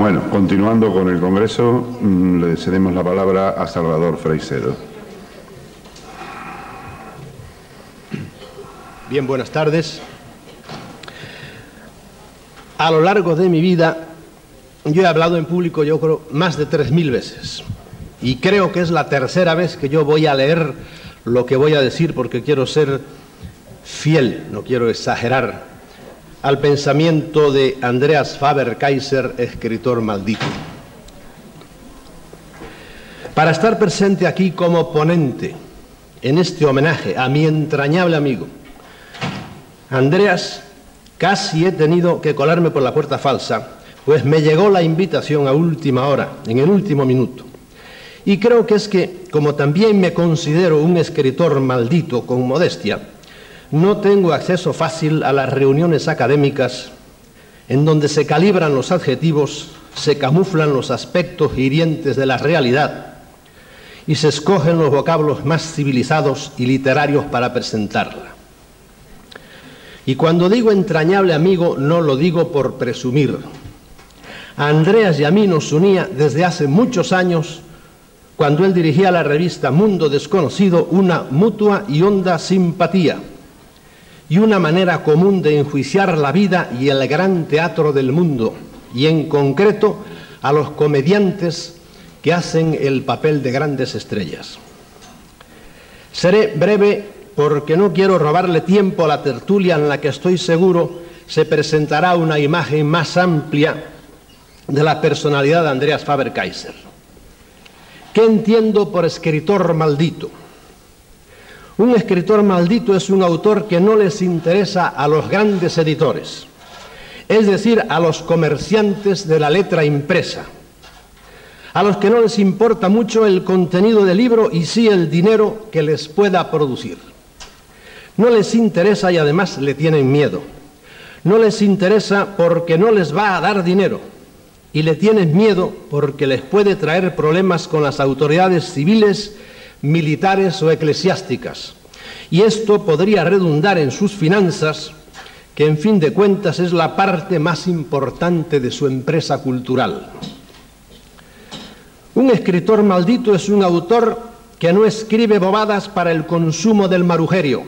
Bueno, continuando con el Congreso, le cedemos la palabra a Salvador Freixedo. Bien, buenas tardes. A lo largo de mi vida, yo he hablado en público, yo creo, más de 3000 veces. Y creo que es la tercera vez que yo voy a leer lo que voy a decir, porque quiero ser fiel, no quiero exagerar, al pensamiento de Andreas Faber-Kaiser, escritor maldito. Para estar presente aquí como ponente en este homenaje a mi entrañable amigo Andreas, casi he tenido que colarme por la puerta falsa, pues me llegó la invitación a última hora, en el último minuto. Y creo que es que, como también me considero un escritor maldito con modestia, no tengo acceso fácil a las reuniones académicas en donde se calibran los adjetivos, se camuflan los aspectos hirientes de la realidad y se escogen los vocablos más civilizados y literarios para presentarla. Y cuando digo entrañable amigo, no lo digo por presumir. A Andreas y a mí nos unía desde hace muchos años, cuando él dirigía la revista Mundo Desconocido, una mutua y honda simpatía y una manera común de enjuiciar la vida y el gran teatro del mundo, y en concreto a los comediantes que hacen el papel de grandes estrellas. Seré breve porque no quiero robarle tiempo a la tertulia en la que estoy seguro se presentará una imagen más amplia de la personalidad de Andreas Faber-Kaiser. ¿Qué entiendo por escritor maldito? Un escritor maldito es un autor que no les interesa a los grandes editores, es decir, a los comerciantes de la letra impresa, a los que no les importa mucho el contenido del libro y sí el dinero que les pueda producir. No les interesa y además le tienen miedo. No les interesa porque no les va a dar dinero y le tienen miedo porque les puede traer problemas con las autoridades civiles, militares o eclesiásticas. Y esto podría redundar en sus finanzas, que en fin de cuentas es la parte más importante de su empresa cultural. Un escritor maldito es un autor que no escribe bobadas para el consumo del marujerio,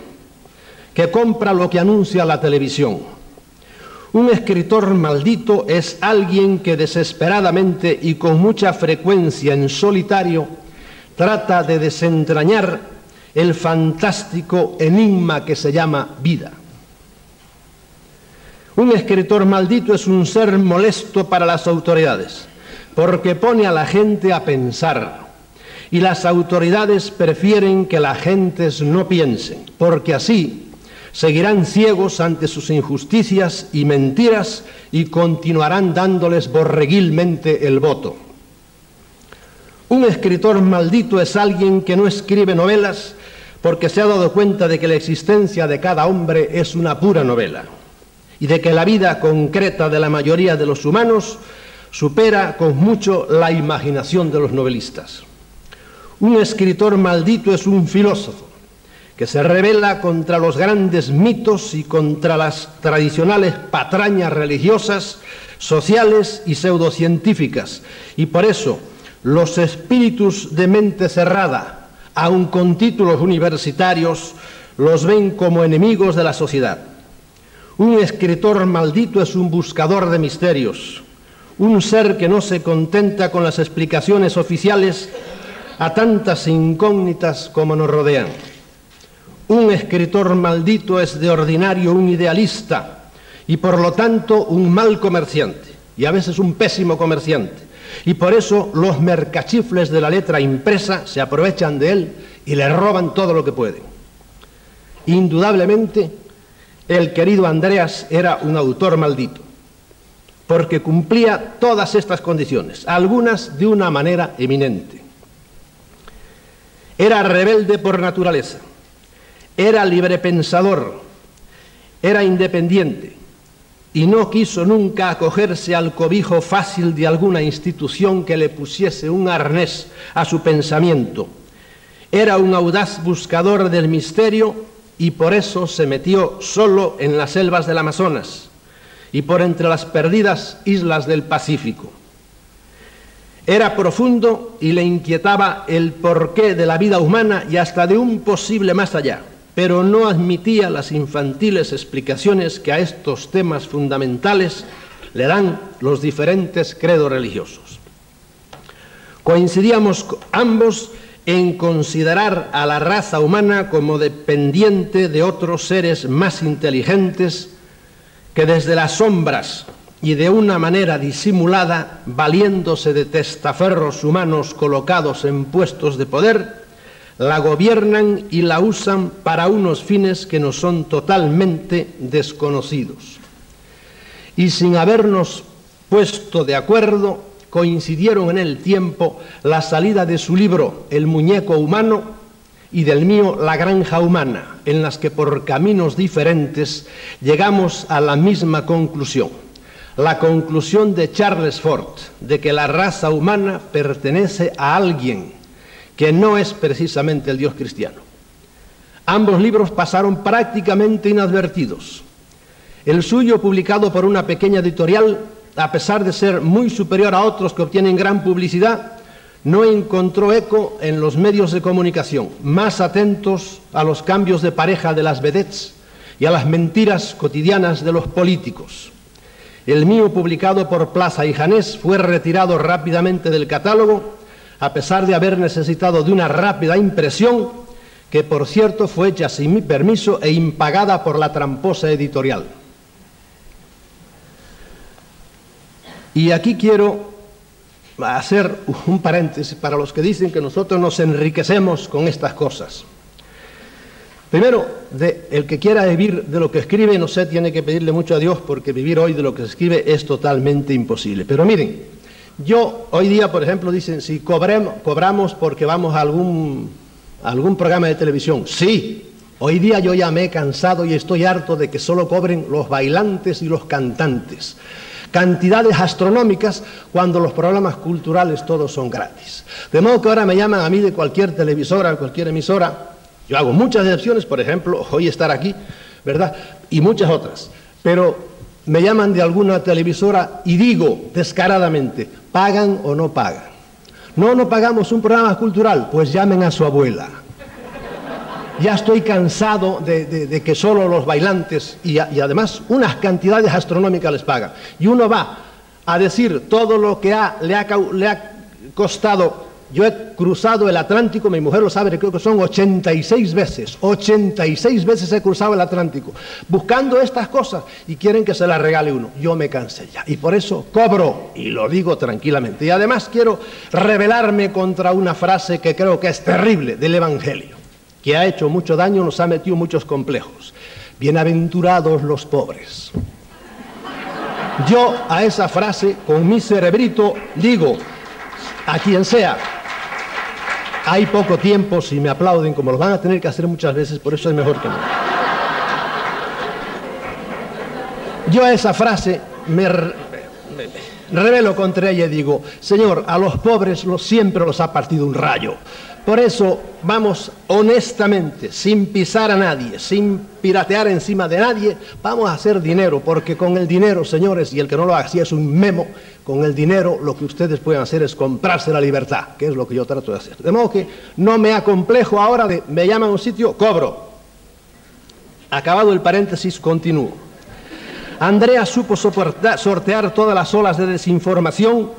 que compra lo que anuncia la televisión. Un escritor maldito es alguien que desesperadamente y con mucha frecuencia en solitario trata de desentrañar el fantástico enigma que se llama vida. Un escritor maldito es un ser molesto para las autoridades, porque pone a la gente a pensar, y las autoridades prefieren que las gentes no piensen, porque así seguirán ciegos ante sus injusticias y mentiras y continuarán dándoles borreguilmente el voto. Un escritor maldito es alguien que no escribe novelas porque se ha dado cuenta de que la existencia de cada hombre es una pura novela y de que la vida concreta de la mayoría de los humanos supera con mucho la imaginación de los novelistas. Un escritor maldito es un filósofo que se rebela contra los grandes mitos y contra las tradicionales patrañas religiosas, sociales y pseudocientíficas, y por eso los espíritus de mente cerrada, aun con títulos universitarios, los ven como enemigos de la sociedad. Un escritor maldito es un buscador de misterios, un ser que no se contenta con las explicaciones oficiales a tantas incógnitas como nos rodean. Un escritor maldito es de ordinario un idealista y por lo tanto un mal comerciante, y a veces un pésimo comerciante, y por eso los mercachifles de la letra impresa se aprovechan de él y le roban todo lo que pueden. Indudablemente, el querido Andreas era un autor maldito, porque cumplía todas estas condiciones, algunas de una manera eminente. Era rebelde por naturaleza, era librepensador, era independiente y no quiso nunca acogerse al cobijo fácil de alguna institución que le pusiese un arnés a su pensamiento. Era un audaz buscador del misterio y por eso se metió solo en las selvas del Amazonas y por entre las perdidas islas del Pacífico. Era profundo y le inquietaba el porqué de la vida humana y hasta de un posible más allá, pero no admitía las infantiles explicaciones que a estos temas fundamentales le dan los diferentes credos religiosos. Coincidíamos ambos en considerar a la raza humana como dependiente de otros seres más inteligentes que desde las sombras y de una manera disimulada, valiéndose de testaferros humanos colocados en puestos de poder, la gobiernan y la usan para unos fines que nos son totalmente desconocidos. Y sin habernos puesto de acuerdo, coincidieron en el tiempo la salida de su libro El muñeco humano y del mío La granja humana, en las que por caminos diferentes llegamos a la misma conclusión, la conclusión de Charles Ford, de que la raza humana pertenece a alguien que no es precisamente el Dios cristiano. Ambos libros pasaron prácticamente inadvertidos. El suyo, publicado por una pequeña editorial, a pesar de ser muy superior a otros que obtienen gran publicidad, no encontró eco en los medios de comunicación, más atentos a los cambios de pareja de las vedettes y a las mentiras cotidianas de los políticos. El mío, publicado por Plaza y Janés, fue retirado rápidamente del catálogo, a pesar de haber necesitado de una rápida impresión, que por cierto fue hecha sin mi permiso e impagada por la tramposa editorial. Y aquí quiero hacer un paréntesis para los que dicen que nosotros nos enriquecemos con estas cosas. Primero, el que quiera vivir de lo que escribe, no sé, tiene que pedirle mucho a Dios, porque vivir hoy de lo que se escribe es totalmente imposible. Pero miren, yo hoy día, por ejemplo, dicen, si cobramos porque vamos a algún programa de televisión. Sí, hoy día yo ya me he cansado y estoy harto de que solo cobren los bailantes y los cantantes. Cantidades astronómicas cuando los programas culturales todos son gratis. De modo que ahora me llaman a mí de cualquier televisora, cualquier emisora. Yo hago muchas excepciones, por ejemplo, hoy estar aquí, ¿verdad? Y muchas otras. Pero me llaman de alguna televisora y digo descaradamente, ¿pagan o no pagan? No pagamos un programa cultural, pues llamen a su abuela. Ya estoy cansado de que solo los bailantes y además unas cantidades astronómicas les pagan. Y uno va a decir todo lo que le ha costado. Yo he cruzado el Atlántico, mi mujer lo sabe, creo que son 86 veces. 86 veces he cruzado el Atlántico buscando estas cosas y quieren que se las regale uno. Yo me cansé ya y por eso cobro y lo digo tranquilamente. Y además quiero rebelarme contra una frase que creo que es terrible del Evangelio, que ha hecho mucho daño, nos ha metido muchos complejos. Bienaventurados los pobres. Yo a esa frase, con mi cerebrito, digo, a quien sea, hay poco tiempo, si me aplauden, como lo van a tener que hacer muchas veces, por eso es mejor que no. Yo a esa frase me rebelo contra ella y digo, Señor, a los pobres siempre los ha partido un rayo. Por eso vamos honestamente, sin pisar a nadie, sin piratear encima de nadie, vamos a hacer dinero, porque con el dinero, señores, y el que no lo haga así es un memo, con el dinero lo que ustedes pueden hacer es comprarse la libertad, que es lo que yo trato de hacer. De modo que no me acomplejo ahora de, me llaman a un sitio, cobro. Acabado el paréntesis, continúo. Andrea supo sortear todas las olas de desinformación,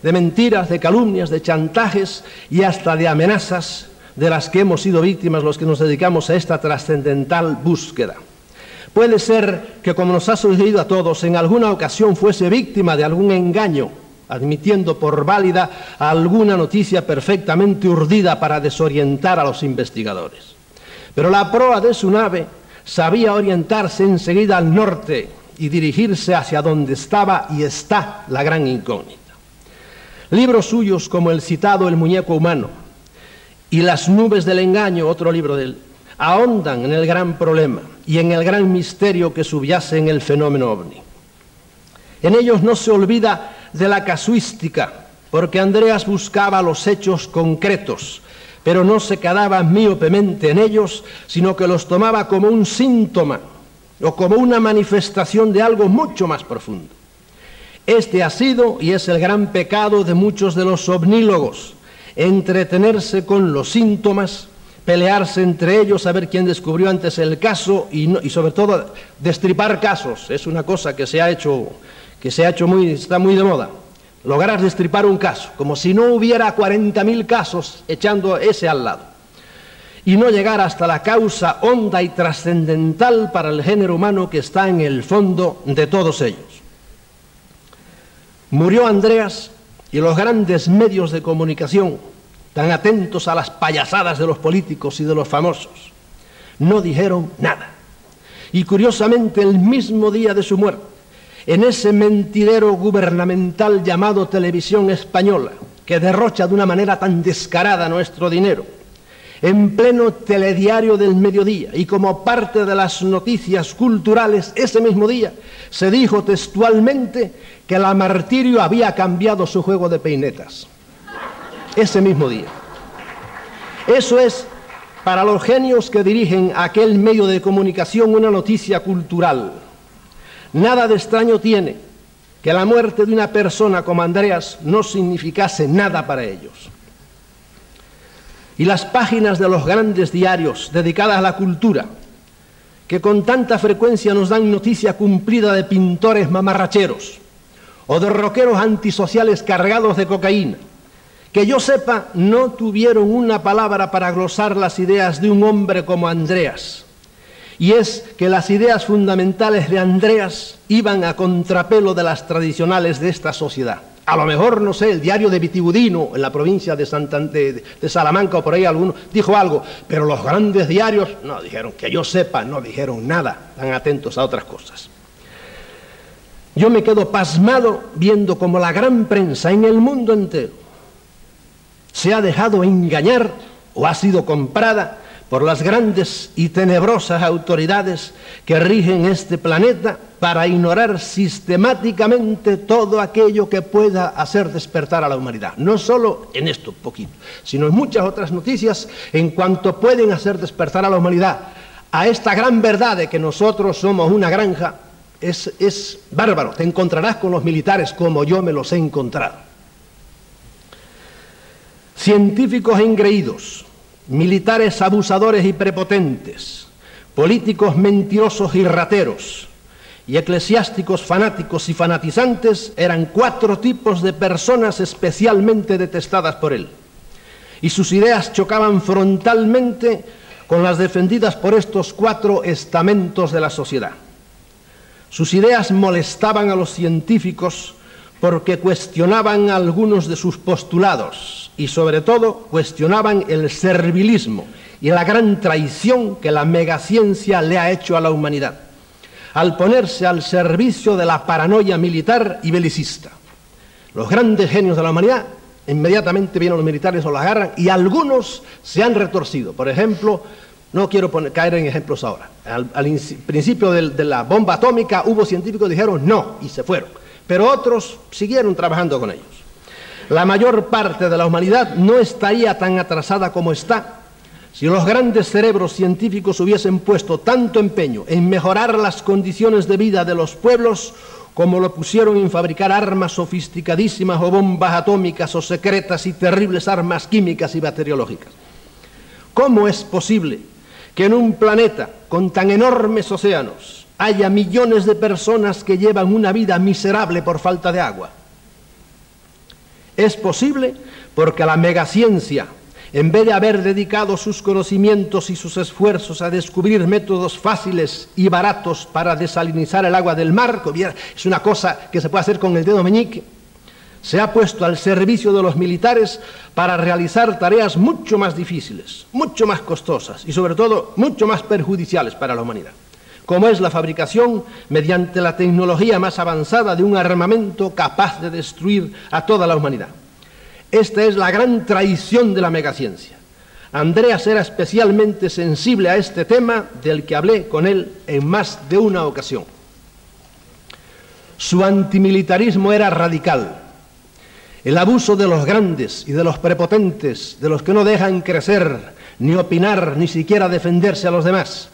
de mentiras, de calumnias, de chantajes y hasta de amenazas de las que hemos sido víctimas los que nos dedicamos a esta trascendental búsqueda. Puede ser que, como nos ha sucedido a todos, en alguna ocasión fuese víctima de algún engaño, admitiendo por válida alguna noticia perfectamente urdida para desorientar a los investigadores. Pero la proa de su nave sabía orientarse enseguida al norte y dirigirse hacia donde estaba y está la gran incógnita. Libros suyos como el citado El muñeco humano y Las nubes del engaño, otro libro de él, ahondan en el gran problema y en el gran misterio que subyace en el fenómeno ovni. En ellos no se olvida de la casuística, porque Andreas buscaba los hechos concretos, pero no se quedaba míopemente en ellos, sino que los tomaba como un síntoma o como una manifestación de algo mucho más profundo. Este ha sido y es el gran pecado de muchos de los omnílogos: entretenerse con los síntomas, pelearse entre ellos a ver quién descubrió antes el caso y sobre todo destripar casos. Es una cosa que está muy de moda. Lograr destripar un caso, como si no hubiera 40.000 casos echando ese al lado, y no llegar hasta la causa honda y trascendental para el género humano que está en el fondo de todos ellos. Murió Andreas y los grandes medios de comunicación, tan atentos a las payasadas de los políticos y de los famosos, no dijeron nada. Y curiosamente, el mismo día de su muerte, en ese mentidero gubernamental llamado Televisión Española, que derrocha de una manera tan descarada nuestro dinero, en pleno telediario del mediodía y como parte de las noticias culturales, ese mismo día se dijo textualmente que la Martirio había cambiado su juego de peinetas. Ese mismo día. Eso es, para los genios que dirigen aquel medio de comunicación, una noticia cultural. Nada de extraño tiene que la muerte de una persona como Andreas no significase nada para ellos. Y las páginas de los grandes diarios dedicadas a la cultura, que con tanta frecuencia nos dan noticia cumplida de pintores mamarracheros o de rockeros antisociales cargados de cocaína, que yo sepa, no tuvieron una palabra para glosar las ideas de un hombre como Andreas. Y es que las ideas fundamentales de Andreas iban a contrapelo de las tradicionales de esta sociedad. A lo mejor, no sé, el diario de Vitibudino, en la provincia de Salamanca o por ahí alguno, dijo algo, pero los grandes diarios no dijeron, que yo sepa, no dijeron nada, tan atentos a otras cosas. Yo me quedo pasmado viendo cómo la gran prensa en el mundo entero se ha dejado engañar o ha sido comprada por las grandes y tenebrosas autoridades que rigen este planeta para ignorar sistemáticamente todo aquello que pueda hacer despertar a la humanidad. No solo en esto poquito, sino en muchas otras noticias en cuanto pueden hacer despertar a la humanidad a esta gran verdad de que nosotros somos una granja. Es bárbaro. Te encontrarás con los militares como yo me los he encontrado. Científicos engreídos, militares abusadores y prepotentes, políticos mentirosos y rateros, y eclesiásticos fanáticos y fanatizantes eran 4 tipos de personas especialmente detestadas por él. Y sus ideas chocaban frontalmente con las defendidas por estos 4 estamentos de la sociedad. Sus ideas molestaban a los científicos porque cuestionaban algunos de sus postulados y sobre todo cuestionaban el servilismo y la gran traición que la megaciencia le ha hecho a la humanidad, al ponerse al servicio de la paranoia militar y belicista. Los grandes genios de la humanidad, inmediatamente vienen los militares o los agarran, y algunos se han retorcido. Por ejemplo, no quiero caer en ejemplos ahora. Al principio de la bomba atómica hubo científicos que dijeron no y se fueron, pero otros siguieron trabajando con ellos. La mayor parte de la humanidad no estaría tan atrasada como está si los grandes cerebros científicos hubiesen puesto tanto empeño en mejorar las condiciones de vida de los pueblos como lo pusieron en fabricar armas sofisticadísimas o bombas atómicas o secretas y terribles armas químicas y bacteriológicas. ¿Cómo es posible que en un planeta con tan enormes océanos haya millones de personas que llevan una vida miserable por falta de agua? Es posible porque la megaciencia, en vez de haber dedicado sus conocimientos y sus esfuerzos a descubrir métodos fáciles y baratos para desalinizar el agua del mar, es una cosa que se puede hacer con el dedo meñique, se ha puesto al servicio de los militares para realizar tareas mucho más difíciles, mucho más costosas y sobre todo mucho más perjudiciales para la humanidad, como es la fabricación mediante la tecnología más avanzada de un armamento capaz de destruir a toda la humanidad. Esta es la gran traición de la megaciencia. Andreas era especialmente sensible a este tema, del que hablé con él en más de una ocasión. Su antimilitarismo era radical. El abuso de los grandes y de los prepotentes, de los que no dejan crecer, ni opinar, ni siquiera defenderse a los demás.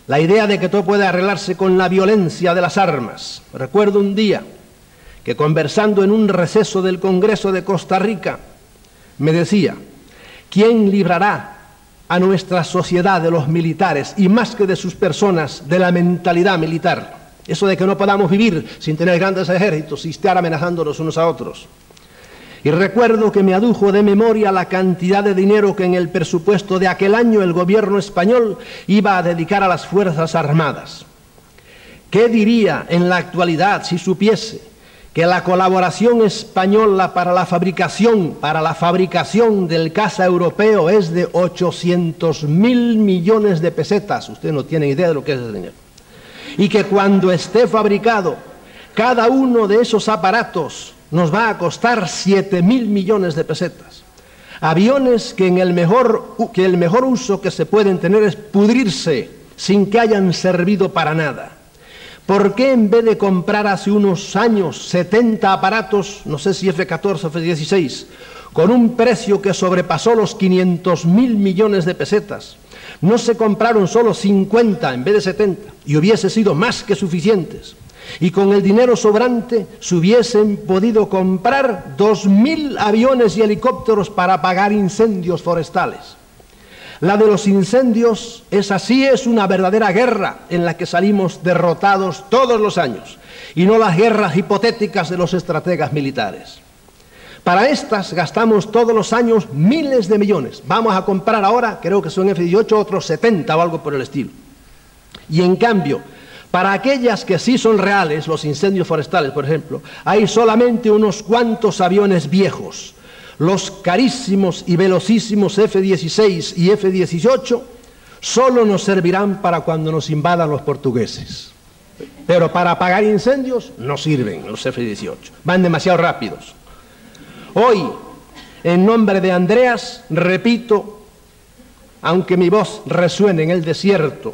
La idea de que todo puede arreglarse con la violencia de las armas. Recuerdo un día que conversando en un receso del Congreso de Costa Rica, me decía: ¿quién librará a nuestra sociedad de los militares y más que de sus personas, de la mentalidad militar? Eso de que no podamos vivir sin tener grandes ejércitos y estar amenazándonos unos a otros. Y recuerdo que me adujo de memoria la cantidad de dinero que en el presupuesto de aquel año el gobierno español iba a dedicar a las Fuerzas Armadas. ¿Qué diría en la actualidad si supiese que la colaboración española para la fabricación del caza europeo es de 800.000 millones de pesetas? Usted no tiene idea de lo que es ese dinero. Y que cuando esté fabricado, cada uno de esos aparatos nos va a costar 7.000 millones de pesetas. Aviones que el mejor uso que se pueden tener es pudrirse sin que hayan servido para nada. ¿Por qué en vez de comprar hace unos años 70 aparatos, no sé si F-14 o F-16, con un precio que sobrepasó los 500.000 millones de pesetas, no se compraron solo 50 en vez de 70 y hubiese sido más que suficientes? Y con el dinero sobrante se hubiesen podido comprar 2.000 aviones y helicópteros para apagar incendios forestales. La de los incendios es una verdadera guerra en la que salimos derrotados todos los años, y no las guerras hipotéticas de los estrategas militares. Para estas gastamos todos los años miles de millones. Vamos a comprar ahora, creo que son F-18, otros 70 o algo por el estilo. Y en cambio, para aquellas que sí son reales, los incendios forestales, por ejemplo, hay solamente unos cuantos aviones viejos. Los carísimos y velocísimos F-16 y F-18 solo nos servirán para cuando nos invadan los portugueses. Pero para apagar incendios no sirven los F-18, van demasiado rápidos. Hoy, en nombre de Andreas, repito, aunque mi voz resuene en el desierto,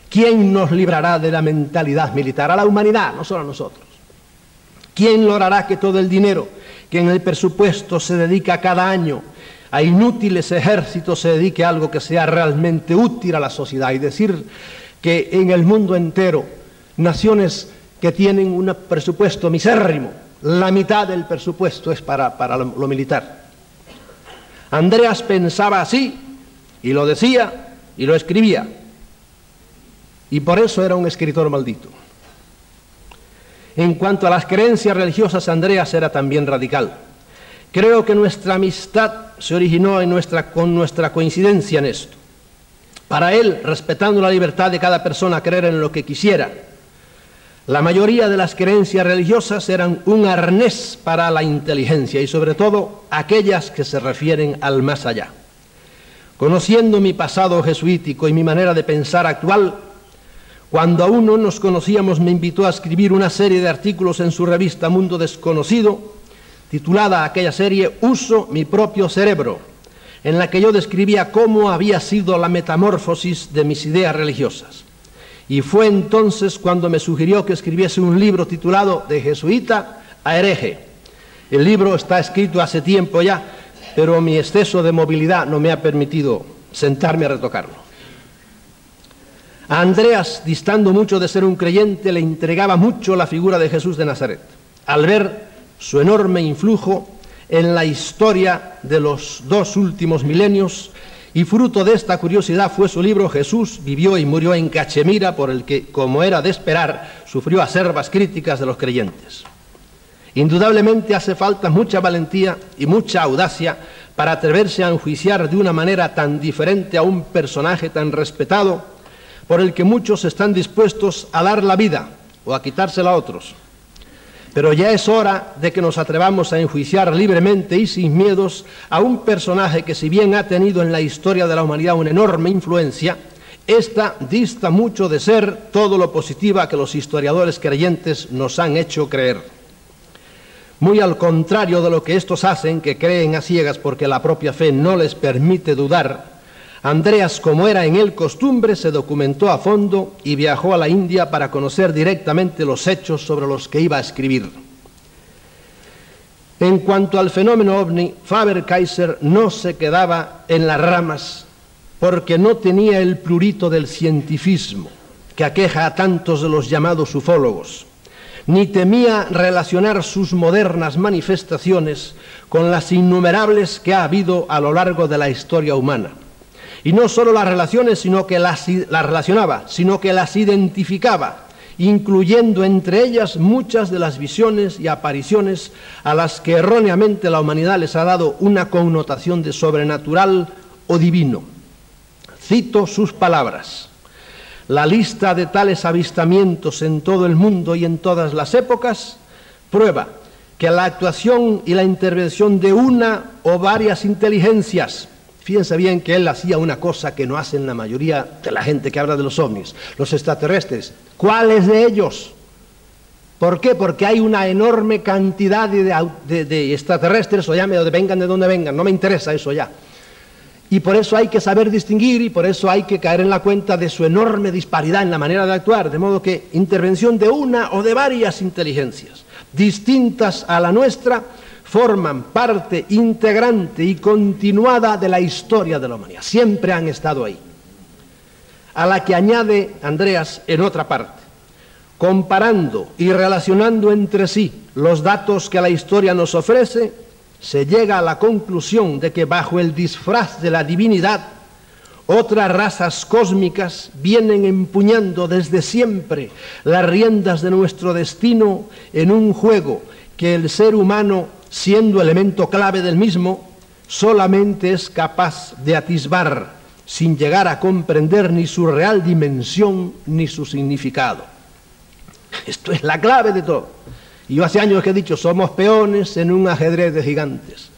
¿quién nos librará de la mentalidad militar? A la humanidad, no solo a nosotros. ¿Quién logrará que todo el dinero que en el presupuesto se dedica cada año a inútiles ejércitos se dedique a algo que sea realmente útil a la sociedad? Y decir que en el mundo entero, naciones que tienen un presupuesto misérrimo, la mitad del presupuesto es para lo militar. Andreas pensaba así, y lo decía, y lo escribía. Y por eso era un escritor maldito. En cuanto a las creencias religiosas, Andreas era también radical. Creo que nuestra amistad se originó con nuestra coincidencia en esto. Para él, respetando la libertad de cada persona a creer en lo que quisiera, la mayoría de las creencias religiosas eran un arnés para la inteligencia y sobre todo aquellas que se refieren al más allá. Conociendo mi pasado jesuítico y mi manera de pensar actual, cuando aún no nos conocíamos, me invitó a escribir una serie de artículos en su revista Mundo Desconocido, titulada aquella serie Uso mi propio cerebro, en la que yo describía cómo había sido la metamorfosis de mis ideas religiosas. Y fue entonces cuando me sugirió que escribiese un libro titulado De jesuita a hereje. El libro está escrito hace tiempo ya, pero mi exceso de movilidad no me ha permitido sentarme a retocarlo. A Andreas, distando mucho de ser un creyente, le intrigaba mucho la figura de Jesús de Nazaret, al ver su enorme influjo en la historia de los 2 últimos milenios, y fruto de esta curiosidad fue su libro Jesús vivió y murió en Cachemira, por el que, como era de esperar, sufrió acerbas críticas de los creyentes. Indudablemente hace falta mucha valentía y mucha audacia para atreverse a enjuiciar de una manera tan diferente a un personaje tan respetado, por el que muchos están dispuestos a dar la vida o a quitársela a otros. Pero ya es hora de que nos atrevamos a enjuiciar libremente y sin miedos a un personaje que, si bien ha tenido en la historia de la humanidad una enorme influencia, esta dista mucho de ser todo lo positiva que los historiadores creyentes nos han hecho creer. Muy al contrario de lo que estos hacen, que creen a ciegas porque la propia fe no les permite dudar, Andreas, como era en él costumbre, se documentó a fondo y viajó a la India para conocer directamente los hechos sobre los que iba a escribir. En cuanto al fenómeno ovni, Faber-Kaiser no se quedaba en las ramas porque no tenía el prurito del cientifismo que aqueja a tantos de los llamados ufólogos. ni temía relacionar sus modernas manifestaciones con las innumerables que ha habido a lo largo de la historia humana. Y no solo las relaciones, sino que las relacionaba, sino que las identificaba, incluyendo entre ellas muchas de las visiones y apariciones a las que erróneamente la humanidad les ha dado una connotación de sobrenatural o divino. Cito sus palabras: la lista de tales avistamientos en todo el mundo y en todas las épocas prueba que la actuación y la intervención de una o varias inteligencias, fíjense bien que él hacía una cosa que no hacen la mayoría de la gente que habla de los ovnis, los extraterrestres. ¿Cuáles de ellos? ¿Por qué? Porque hay una enorme cantidad de extraterrestres, o llame, vengan de donde vengan, no me interesa eso ya. Y por eso hay que saber distinguir, y por eso hay que caer en la cuenta de su enorme disparidad en la manera de actuar, de modo que intervención de una o de varias inteligencias distintas a la nuestra forman parte integrante y continuada de la historia de la humanidad. Siempre han estado ahí. A la que añade Andreas en otra parte: comparando y relacionando entre sí los datos que la historia nos ofrece, se llega a la conclusión de que bajo el disfraz de la divinidad, otras razas cósmicas vienen empuñando desde siempre las riendas de nuestro destino en un juego que el ser humano, siendo elemento clave del mismo, solamente es capaz de atisbar, sin llegar a comprender ni su real dimensión ni su significado. Esto es la clave de todo. Y yo hace años que he dicho, somos peones en un ajedrez de gigantes.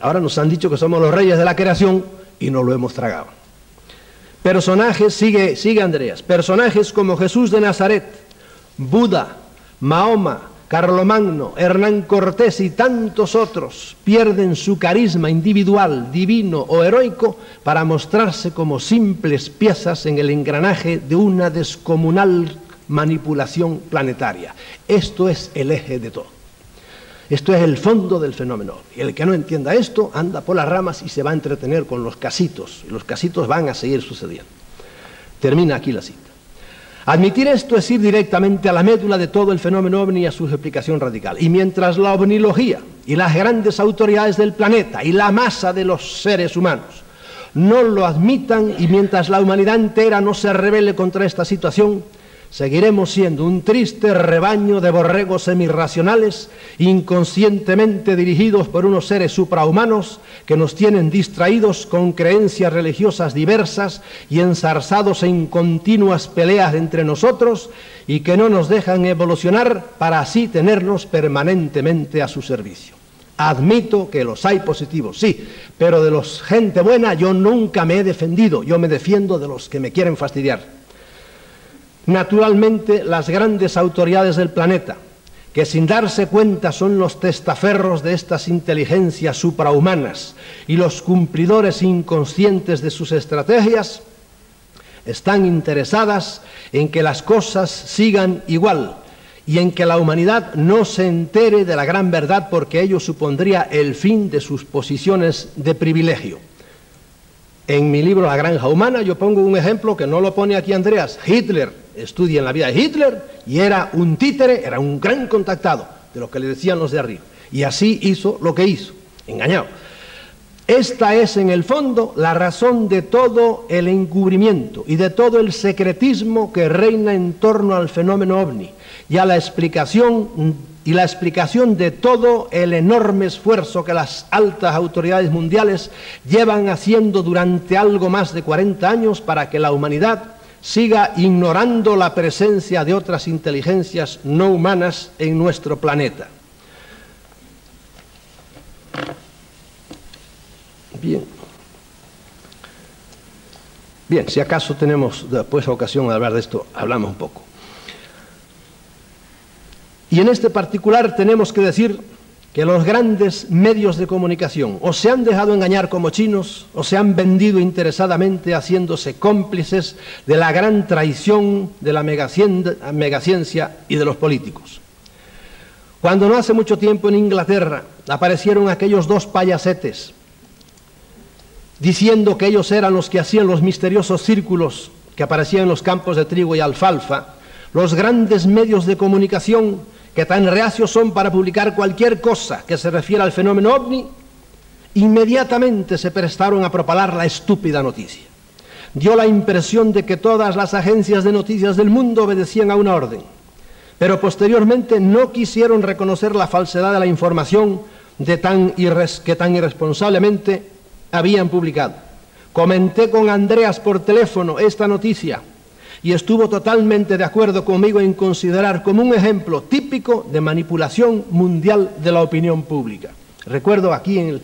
Ahora nos han dicho que somos los reyes de la creación y no lo hemos tragado. Personajes, sigue Andreas, personajes como Jesús de Nazaret, Buda, Mahoma, Carlomagno, Hernán Cortés y tantos otros pierden su carisma individual, divino o heroico para mostrarse como simples piezas en el engranaje de una descomunal manipulación planetaria. Esto es el eje de todo. Esto es el fondo del fenómeno. Y el que no entienda esto anda por las ramas y se va a entretener con los casitos. Y los casitos van a seguir sucediendo. Termina aquí la cita. Admitir esto es ir directamente a la médula de todo el fenómeno ovni y a su explicación radical. Y mientras la ovnilogía y las grandes autoridades del planeta y la masa de los seres humanos no lo admitan, y mientras la humanidad entera no se rebele contra esta situación, seguiremos siendo un triste rebaño de borregos semirracionales, inconscientemente dirigidos por unos seres suprahumanos que nos tienen distraídos con creencias religiosas diversas y enzarzados en continuas peleas entre nosotros, y que no nos dejan evolucionar para así tenernos permanentemente a su servicio. Admito que los hay positivos, sí, pero de los gente buena yo nunca me he defendido, yo me defiendo de los que me quieren fastidiar. Naturalmente, las grandes autoridades del planeta, que sin darse cuenta son los testaferros de estas inteligencias suprahumanas y los cumplidores inconscientes de sus estrategias, están interesadas en que las cosas sigan igual y en que la humanidad no se entere de la gran verdad, porque ello supondría el fin de sus posiciones de privilegio. En mi libro La Granja Humana yo pongo un ejemplo que no lo pone aquí Andreas. Hitler. Estudia en la vida de Hitler y era un títere, era un gran contactado de lo que le decían los de arriba. Y así hizo lo que hizo, engañado. Esta es en el fondo la razón de todo el encubrimiento y de todo el secretismo que reina en torno al fenómeno ovni y a la explicación de todo el enorme esfuerzo que las altas autoridades mundiales llevan haciendo durante algo más de 40 años para que la humanidad siga ignorando la presencia de otras inteligencias no humanas en nuestro planeta. Bien, si acaso tenemos después ocasión de hablar de esto, hablamos un poco. Y en este particular tenemos que decir que los grandes medios de comunicación o se han dejado engañar como chinos o se han vendido interesadamente haciéndose cómplices de la gran traición de la megaciencia y de los políticos. Cuando no hace mucho tiempo en Inglaterra aparecieron aquellos dos payasetes diciendo que ellos eran los que hacían los misteriosos círculos que aparecían en los campos de trigo y alfalfa, los grandes medios de comunicación, que tan reacios son para publicar cualquier cosa que se refiera al fenómeno ovni, inmediatamente se prestaron a propalar la estúpida noticia. Dio la impresión de que todas las agencias de noticias del mundo obedecían a una orden, pero posteriormente no quisieron reconocer la falsedad de la información que tan irresponsablemente habían publicado. Comenté con Andreas por teléfono esta noticia y estuvo totalmente de acuerdo conmigo en considerar como un ejemplo típico de manipulación mundial de la opinión pública. Recuerdo aquí,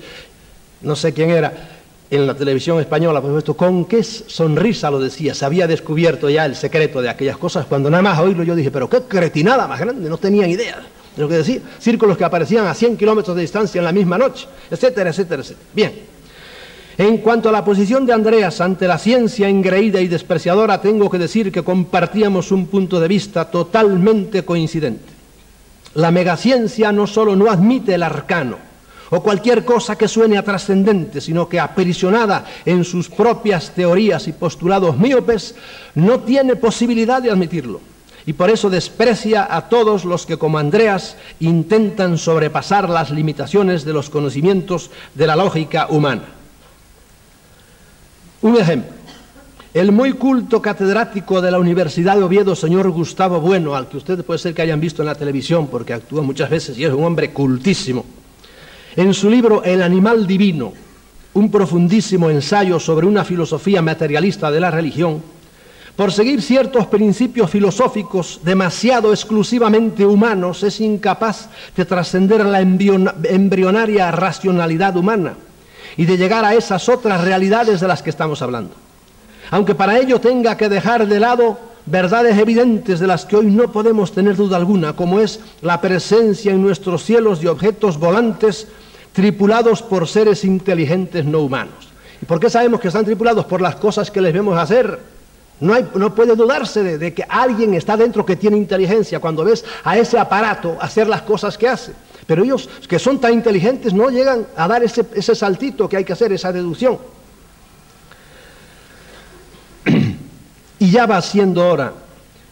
no sé quién era, en la televisión española, por supuesto, con qué sonrisa lo decía, se había descubierto ya el secreto de aquellas cosas, cuando nada más oírlo yo dije, pero qué cretinada más grande, no tenían idea de lo que decía, círculos que aparecían a 100 kilómetros de distancia en la misma noche, etcétera, etcétera, etcétera. Bien, en cuanto a la posición de Andreas ante la ciencia engreída y despreciadora, tengo que decir que compartíamos un punto de vista totalmente coincidente. La megaciencia no solo no admite el arcano, o cualquier cosa que suene a trascendente, sino que aprisionada en sus propias teorías y postulados míopes, no tiene posibilidad de admitirlo. Y por eso desprecia a todos los que, como Andreas, intentan sobrepasar las limitaciones de los conocimientos de la lógica humana. Un ejemplo. El muy culto catedrático de la Universidad de Oviedo, señor Gustavo Bueno, al que ustedes puede ser que hayan visto en la televisión, porque actúa muchas veces y es un hombre cultísimo, en su libro El animal divino, un profundísimo ensayo sobre una filosofía materialista de la religión, por seguir ciertos principios filosóficos demasiado exclusivamente humanos, es incapaz de trascender la embrionaria racionalidad humana y de llegar a esas otras realidades de las que estamos hablando. Aunque para ello tenga que dejar de lado verdades evidentes de las que hoy no podemos tener duda alguna, como es la presencia en nuestros cielos de objetos volantes tripulados por seres inteligentes no humanos. ¿Y por qué sabemos que están tripulados? Por las cosas que les vemos hacer. No puede dudarse de que alguien está dentro que tiene inteligencia cuando ves a ese aparato hacer las cosas que hace. Pero ellos, que son tan inteligentes, no llegan a dar ese saltito que hay que hacer, esa deducción. Y ya va siendo hora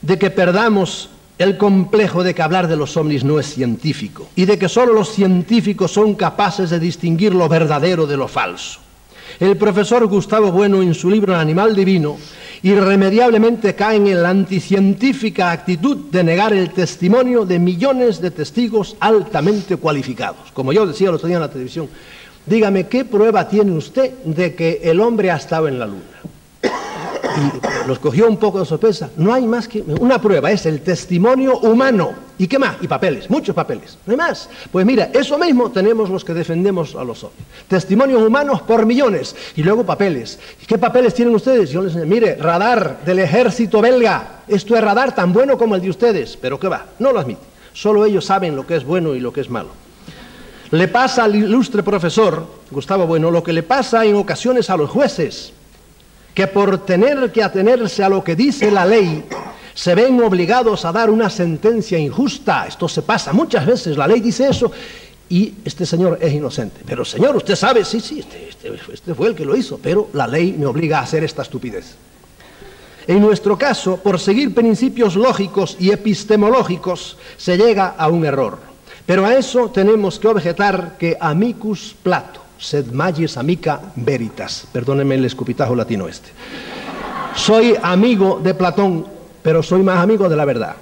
de que perdamos el complejo de que hablar de los ovnis no es científico y de que solo los científicos son capaces de distinguir lo verdadero de lo falso. El profesor Gustavo Bueno, en su libro El animal divino, irremediablemente cae en la anticientífica actitud de negar el testimonio de millones de testigos altamente cualificados. Como yo decía el otro día en la televisión, dígame, ¿qué prueba tiene usted de que el hombre ha estado en la luna? Y los cogió un poco de sorpresa. No hay más que una prueba, es el testimonio humano. ¿Y qué más? Y papeles, muchos papeles, no hay más. Pues mira, eso mismo tenemos los que defendemos a los ovnis. Testimonios humanos por millones y luego papeles. ¿Y qué papeles tienen ustedes? Yo les enseño, mire, radar del ejército belga. Esto es radar tan bueno como el de ustedes, pero ¿qué va? No lo admite. Solo ellos saben lo que es bueno y lo que es malo. Le pasa al ilustre profesor Gustavo Bueno lo que le pasa en ocasiones a los jueces, que por tener que atenerse a lo que dice la ley, se ven obligados a dar una sentencia injusta. Esto se pasa muchas veces, la ley dice eso, y este señor es inocente. Pero señor, usted sabe, sí, este fue el que lo hizo, pero la ley me obliga a hacer esta estupidez. En nuestro caso, por seguir principios lógicos y epistemológicos, se llega a un error. Pero a eso tenemos que objetar que amicus Plato, sed magis amica veritas. Perdónenme el escupitajo latino este. Soy amigo de Platón, pero soy más amigo de la verdad.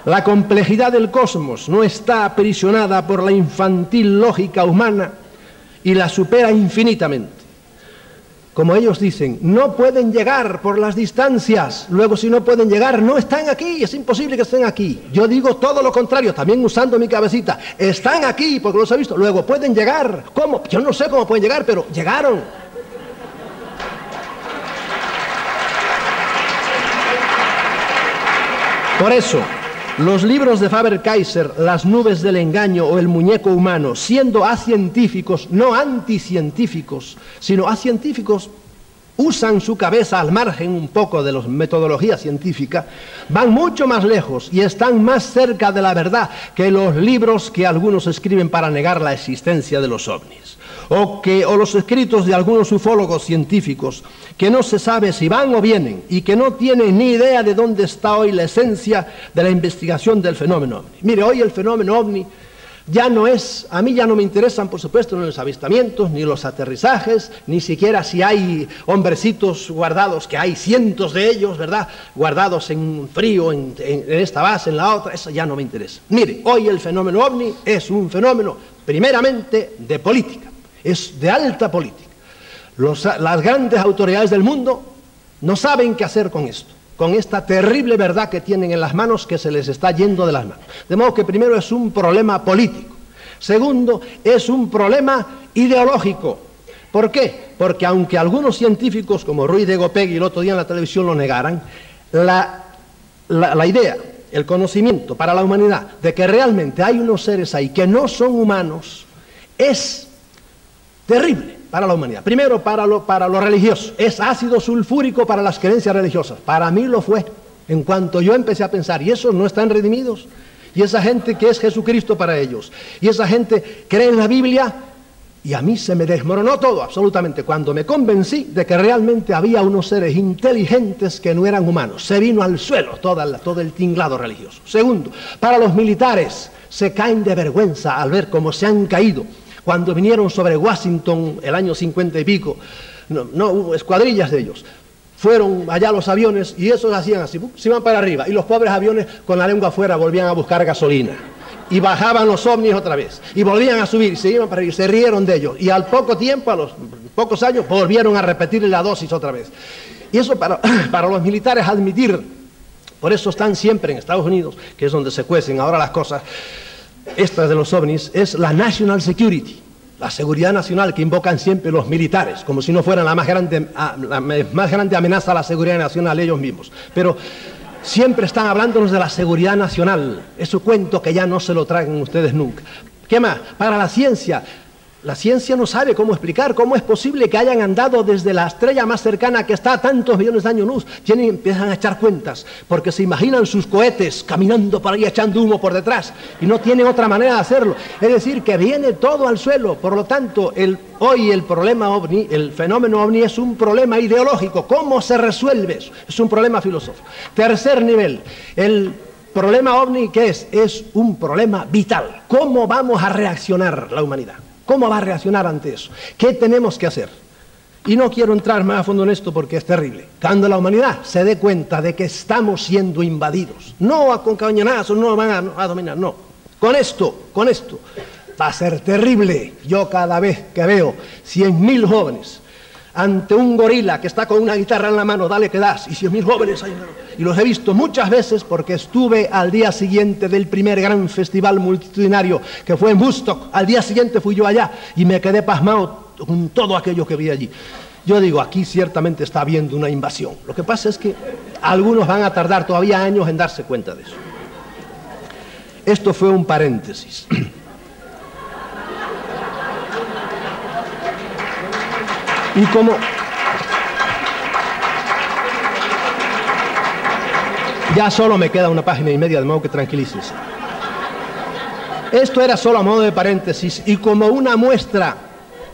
La complejidad del cosmos no está aprisionada por la infantil lógica humana y la supera infinitamente. Como ellos dicen, no pueden llegar por las distancias. Luego, si no pueden llegar, no están aquí. Es imposible que estén aquí. Yo digo todo lo contrario, también usando mi cabecita. Están aquí, porque los he visto. Luego, pueden llegar. ¿Cómo? Yo no sé cómo pueden llegar, pero llegaron. Por eso, los libros de Faber-Kaiser, Las nubes del engaño o El muñeco humano, siendo acientíficos, no anticientíficos, sino acientíficos, usan su cabeza al margen un poco de la metodología científica, van mucho más lejos y están más cerca de la verdad que los libros que algunos escriben para negar la existencia de los ovnis, o los escritos de algunos ufólogos científicos que no se sabe si van o vienen y que no tienen ni idea de dónde está hoy la esencia de la investigación del fenómeno ovni. Mire, hoy el fenómeno ovni ya no es, a mí ya no me interesan, por supuesto, ni los avistamientos, ni los aterrizajes, ni siquiera si hay hombrecitos guardados, que hay cientos de ellos, ¿verdad?, guardados en frío, en esta base, en la otra, eso ya no me interesa. Mire, hoy el fenómeno ovni es un fenómeno primeramente de política, es de alta política. Las grandes autoridades del mundo no saben qué hacer con esto, con esta terrible verdad que tienen en las manos, que se les está yendo de las manos. De modo que primero es un problema político. Segundo, es un problema ideológico. ¿Por qué? Porque aunque algunos científicos como Ruiz de Gopegui el otro día en la televisión lo negaran, la idea, el conocimiento para la humanidad de que realmente hay unos seres ahí que no son humanos es terrible para la humanidad. Primero, para lo religioso. Es ácido sulfúrico para las creencias religiosas. Para mí lo fue. En cuanto yo empecé a pensar, ¿y esos no están redimidos? ¿Y esa gente que es Jesucristo para ellos? ¿Y esa gente cree en la Biblia? Y a mí se me desmoronó todo, absolutamente, cuando me convencí de que realmente había unos seres inteligentes que no eran humanos. Se vino al suelo todo el tinglado religioso. Segundo, para los militares, se caen de vergüenza al ver cómo se han caído cuando vinieron sobre Washington el año 50 y pico. No hubo escuadrillas de ellos. Fueron allá los aviones y esos hacían así, se iban para arriba, y los pobres aviones con la lengua afuera volvían a buscar gasolina. Y bajaban los ovnis otra vez, y volvían a subir, y se iban para arriba, y se rieron de ellos. Y al poco tiempo, a los pocos años, volvieron a repetir la dosis otra vez. Y eso para los militares admitir, por eso están siempre en Estados Unidos, que es donde se cuecen ahora las cosas, estas de los ovnis, es la National Security, la seguridad nacional que invocan siempre los militares, como si no fueran la más grande amenaza a la seguridad nacional ellos mismos. Pero siempre están hablándonos de la seguridad nacional, ese cuento que ya no se lo traen ustedes nunca. ¿Qué más? Para la ciencia no sabe cómo explicar cómo es posible que hayan andado desde la estrella más cercana que está a tantos millones de años luz. Empiezan a echar cuentas, porque se imaginan sus cohetes caminando por ahí echando humo por detrás, y no tienen otra manera de hacerlo. Es decir, que viene todo al suelo. Por lo tanto, hoy el problema ovni, el fenómeno ovni, es un problema ideológico. ¿Cómo se resuelve eso? Es un problema filosófico. Tercer nivel, el problema ovni, ¿qué es? Es un problema vital. ¿Cómo vamos a reaccionar la humanidad? ¿Cómo va a reaccionar ante eso? ¿Qué tenemos que hacer? Y no quiero entrar más a fondo en esto porque es terrible. Cuando la humanidad se dé cuenta de que estamos siendo invadidos, no con cañonazos, no van a dominar, no. Con esto, va a ser terrible. Yo cada vez que veo 100.000 jóvenes ante un gorila que está con una guitarra en la mano, dale que das, y 100.000 jóvenes ahí, y los he visto muchas veces porque estuve al día siguiente del primer gran festival multitudinario que fue en Woodstock. Al día siguiente fui yo allá y me quedé pasmado con todo aquello que vi allí. Yo digo, aquí ciertamente está habiendo una invasión. Lo que pasa es que algunos van a tardar todavía años en darse cuenta de eso. Esto fue un paréntesis. Y como ya solo me queda una página y media, de modo que tranquilícese. Esto era solo a modo de paréntesis y como una muestra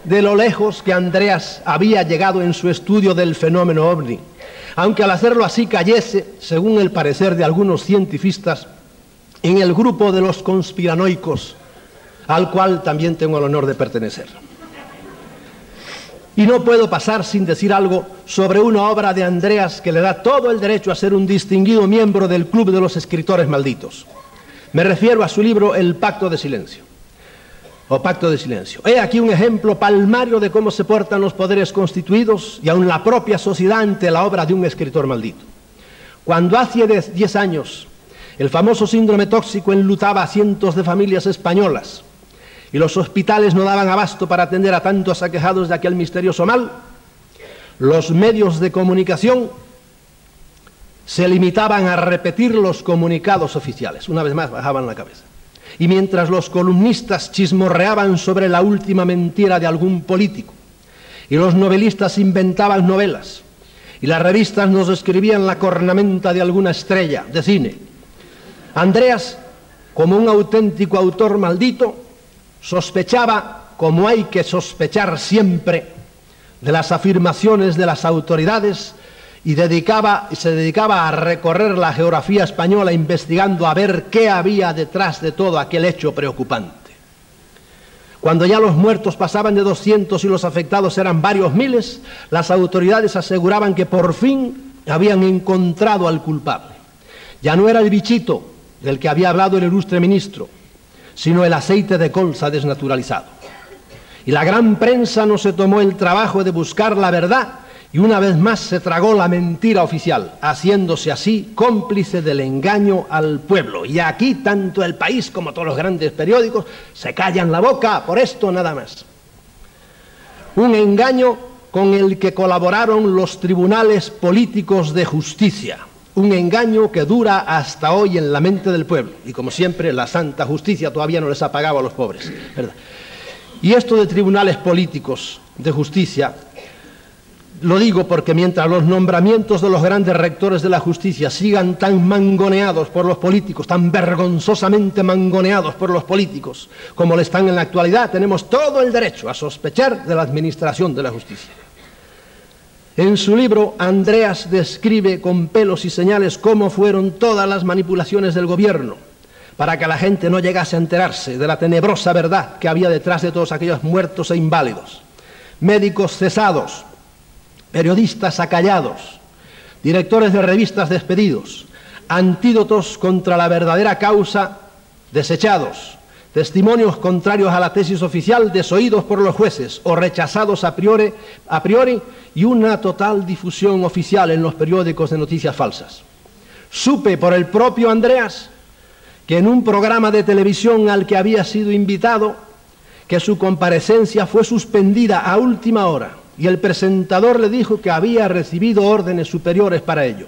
de lo lejos que Andreas había llegado en su estudio del fenómeno ovni, aunque al hacerlo así cayese, según el parecer de algunos cientifistas, en el grupo de los conspiranoicos, al cual también tengo el honor de pertenecer. Y no puedo pasar sin decir algo sobre una obra de Andreas que le da todo el derecho a ser un distinguido miembro del Club de los Escritores Malditos. Me refiero a su libro El Pacto de Silencio, o Pacto de Silencio. He aquí un ejemplo palmario de cómo se portan los poderes constituidos y aun la propia sociedad ante la obra de un escritor maldito. Cuando hace 10 años el famoso síndrome tóxico enlutaba a cientos de familias españolas, y los hospitales no daban abasto para atender a tantos aquejados de aquel misterioso mal, los medios de comunicación se limitaban a repetir los comunicados oficiales. Una vez más bajaban la cabeza. Y mientras los columnistas chismorreaban sobre la última mentira de algún político, y los novelistas inventaban novelas, y las revistas nos escribían la cornamenta de alguna estrella de cine. Andreas, como un auténtico autor maldito, sospechaba, como hay que sospechar siempre, de las afirmaciones de las autoridades y se dedicaba a recorrer la geografía española investigando a ver qué había detrás de todo aquel hecho preocupante. Cuando ya los muertos pasaban de 200 y los afectados eran varios miles, las autoridades aseguraban que por fin habían encontrado al culpable. Ya no era el bichito del que había hablado el ilustre ministro, sino el aceite de colza desnaturalizado. Y la gran prensa no se tomó el trabajo de buscar la verdad y una vez más se tragó la mentira oficial, haciéndose así cómplice del engaño al pueblo. Y aquí tanto el País como todos los grandes periódicos se callan la boca por esto nada más. Un engaño con el que colaboraron los tribunales políticos de justicia. Un engaño que dura hasta hoy en la mente del pueblo. Y como siempre, la santa justicia todavía no les ha pagado a los pobres, ¿verdad? Y esto de tribunales políticos de justicia, lo digo porque mientras los nombramientos de los grandes rectores de la justicia sigan tan mangoneados por los políticos, tan vergonzosamente mangoneados por los políticos, como lo están en la actualidad, tenemos todo el derecho a sospechar de la administración de la justicia. En su libro, Andreas describe con pelos y señales cómo fueron todas las manipulaciones del gobierno para que la gente no llegase a enterarse de la tenebrosa verdad que había detrás de todos aquellos muertos e inválidos. Médicos cesados, periodistas acallados, directores de revistas despedidos, antídotos contra la verdadera causa desechados, testimonios contrarios a la tesis oficial desoídos por los jueces o rechazados a priori y una total difusión oficial en los periódicos de noticias falsas. Supe por el propio Andreas que en un programa de televisión al que había sido invitado, que su comparecencia fue suspendida a última hora y el presentador le dijo que había recibido órdenes superiores para ello.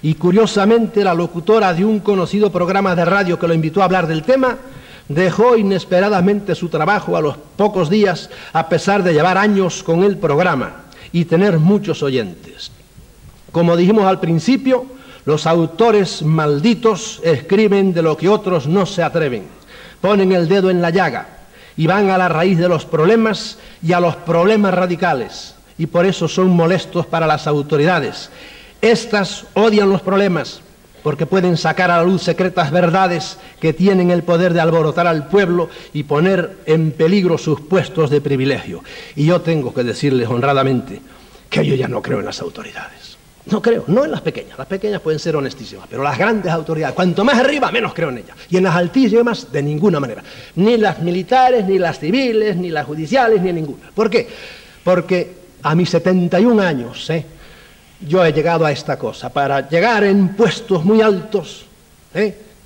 Y curiosamente la locutora de un conocido programa de radio que lo invitó a hablar del tema dejó inesperadamente su trabajo a los pocos días, a pesar de llevar años con el programa y tener muchos oyentes. Como dijimos al principio, los autores malditos escriben de lo que otros no se atreven, ponen el dedo en la llaga y van a la raíz de los problemas y a los problemas radicales, y por eso son molestos para las autoridades. Estas odian los problemas porque pueden sacar a la luz secretas verdades que tienen el poder de alborotar al pueblo y poner en peligro sus puestos de privilegio. Y yo tengo que decirles honradamente que yo ya no creo en las autoridades. No creo, no en las pequeñas pueden ser honestísimas, pero las grandes autoridades, cuanto más arriba, menos creo en ellas. Y en las altísimas, de ninguna manera. Ni las militares, ni las civiles, ni las judiciales, ni en ninguna. ¿Por qué? Porque a mis 71 años, yo he llegado a esta cosa. Para llegar en puestos muy altos,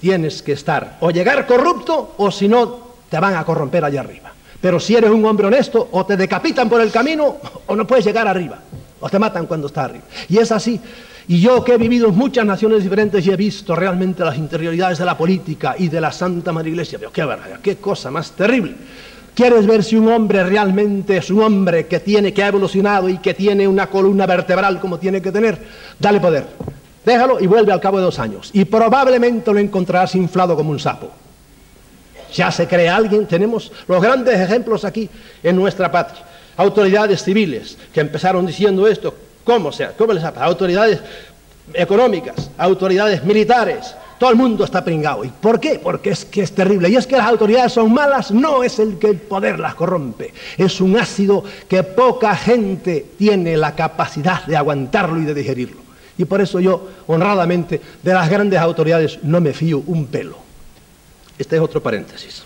tienes que estar o llegar corrupto o si no, te van a corromper allá arriba. Pero si eres un hombre honesto, o te decapitan por el camino o no puedes llegar arriba. O te matan cuando estás arriba. Y es así. Y yo que he vivido en muchas naciones diferentes y he visto realmente las interioridades de la política y de la Santa Madre Iglesia, pero qué barbaridad, qué cosa más terrible. ¿Quieres ver si un hombre realmente es un hombre que ha evolucionado y que tiene una columna vertebral como tiene que tener? Dale poder. Déjalo y vuelve al cabo de 2 años. Y probablemente lo encontrarás inflado como un sapo. Ya se cree alguien. Tenemos los grandes ejemplos aquí en nuestra patria. Autoridades civiles que empezaron diciendo esto, ¿cómo les ha pasado? Autoridades económicas, autoridades militares, todo el mundo está pringado. ¿Y por qué? Porque es que es terrible. Y es que las autoridades son malas, no es el que el poder las corrompe. Es un ácido que poca gente tiene la capacidad de aguantarlo y de digerirlo. Y por eso yo, honradamente, de las grandes autoridades no me fío un pelo. Este es otro paréntesis.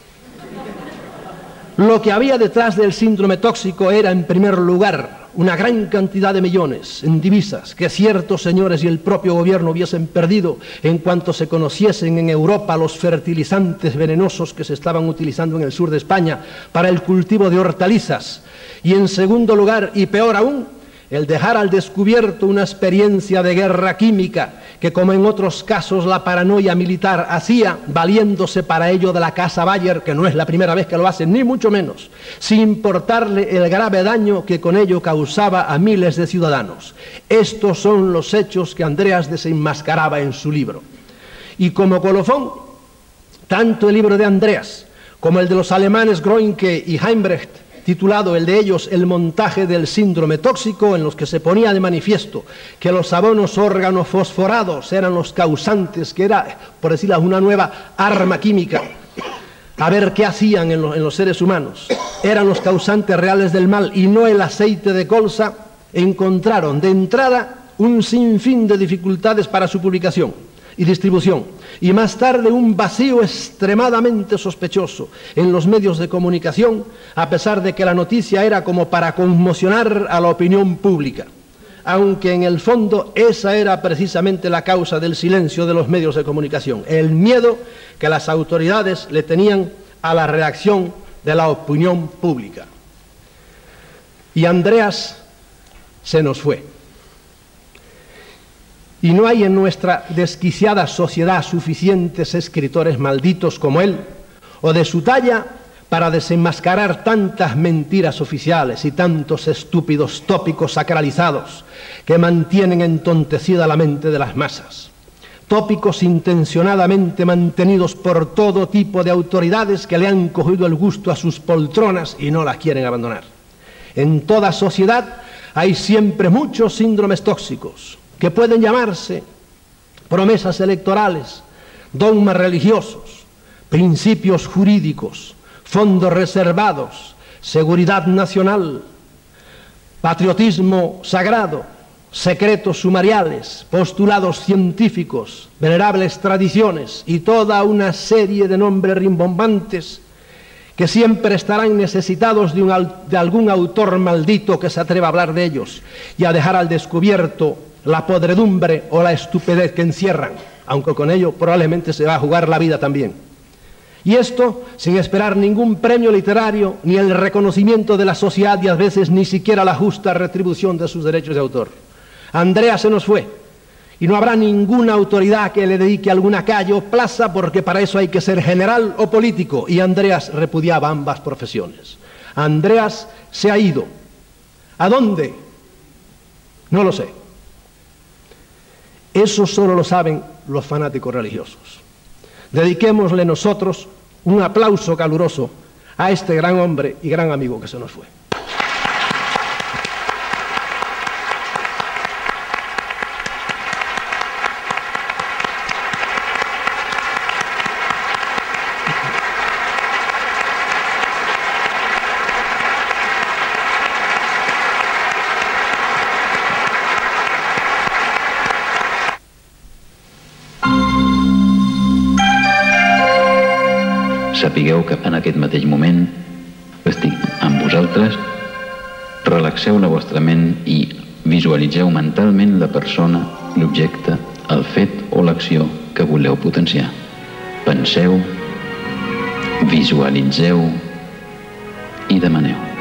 Lo que había detrás del síndrome tóxico era, en primer lugar, una gran cantidad de millones en divisas que ciertos señores y el propio gobierno hubiesen perdido en cuanto se conociesen en Europa los fertilizantes venenosos que se estaban utilizando en el sur de España para el cultivo de hortalizas. Y en segundo lugar, y peor aún, el dejar al descubierto una experiencia de guerra química que, como en otros casos la paranoia militar hacía, valiéndose para ello de la Casa Bayer, que no es la primera vez que lo hacen, ni mucho menos, sin importarle el grave daño que con ello causaba a miles de ciudadanos. Estos son los hechos que Andreas desenmascaraba en su libro. Y como colofón, tanto el libro de Andreas como el de los alemanes Groenke y Heimbrecht, titulado el de ellos El montaje del síndrome tóxico, en los que se ponía de manifiesto que los abonos organofosforados eran los causantes, que era, por decirlo, una nueva arma química, a ver qué hacían en los seres humanos, eran los causantes reales del mal y no el aceite de colza, encontraron de entrada un sinfín de dificultades para su publicación y distribución, y más tarde un vacío extremadamente sospechoso en los medios de comunicación, a pesar de que la noticia era como para conmocionar a la opinión pública, aunque en el fondo esa era precisamente la causa del silencio de los medios de comunicación, el miedo que las autoridades le tenían a la reacción de la opinión pública. Y Andreas se nos fue. Y no hay en nuestra desquiciada sociedad suficientes escritores malditos como él, o de su talla, para desenmascarar tantas mentiras oficiales y tantos estúpidos tópicos sacralizados que mantienen entontecida la mente de las masas. Tópicos intencionadamente mantenidos por todo tipo de autoridades que le han cogido el gusto a sus poltronas y no las quieren abandonar. En toda sociedad hay siempre muchos síndromes tóxicos, que pueden llamarse promesas electorales, dogmas religiosos, principios jurídicos, fondos reservados, seguridad nacional, patriotismo sagrado, secretos sumariales, postulados científicos, venerables tradiciones y toda una serie de nombres rimbombantes que siempre estarán necesitados de algún autor maldito que se atreva a hablar de ellos y a dejar al descubierto la podredumbre o la estupidez que encierran, aunque con ello probablemente se va a jugar la vida también. Y esto sin esperar ningún premio literario, ni el reconocimiento de la sociedad y a veces ni siquiera la justa retribución de sus derechos de autor. Andreas se nos fue y no habrá ninguna autoridad que le dedique alguna calle o plaza, porque para eso hay que ser general o político, y Andreas repudiaba ambas profesiones. Andreas se ha ido. ¿A dónde? No lo sé. Eso solo lo saben los fanáticos religiosos. Dediquémosle nosotros un aplauso caluroso a este gran hombre y gran amigo que se nos fue. Sapigueu que en aquest mateix moment estic amb vosaltres, relaxeu la vostra ment i visualitzeu mentalment la persona, l'objecte, el fet o l'acció que voleu potenciar. Penseu, visualitzeu i demaneu.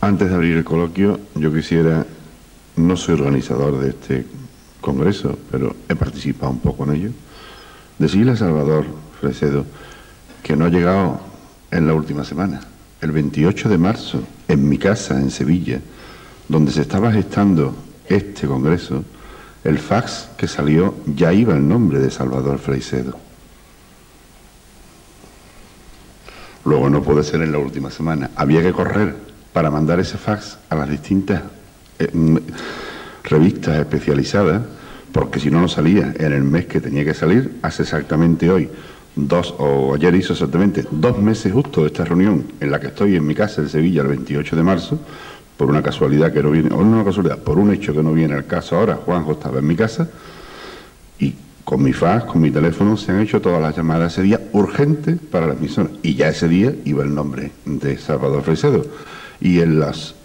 Antes de abrir el coloquio, yo quisiera, no soy organizador de este congreso, pero he participado un poco en ello, decirle a Salvador Freixedo que no ha llegado en la última semana. El 28 de marzo, en mi casa, en Sevilla, donde se estaba gestando este congreso, el fax que salió ya iba el nombre de Salvador Freixedo. Luego no puede ser en la última semana. Había que correr para mandar ese fax a las distintas revistas especializadas, porque si no, no salía en el mes que tenía que salir, hace exactamente hoy ayer hizo exactamente 2 meses justo de esta reunión en la que estoy en mi casa en Sevilla el 28 de marzo, por una casualidad que no viene, o no una casualidad, por un hecho que no viene al caso ahora. Juanjo estaba en mi casa y con mi fax, con mi teléfono, se han hecho todas las llamadas ese día urgentes para la emisora. Y ya ese día iba el nombre de Salvador Freixedo. Y en los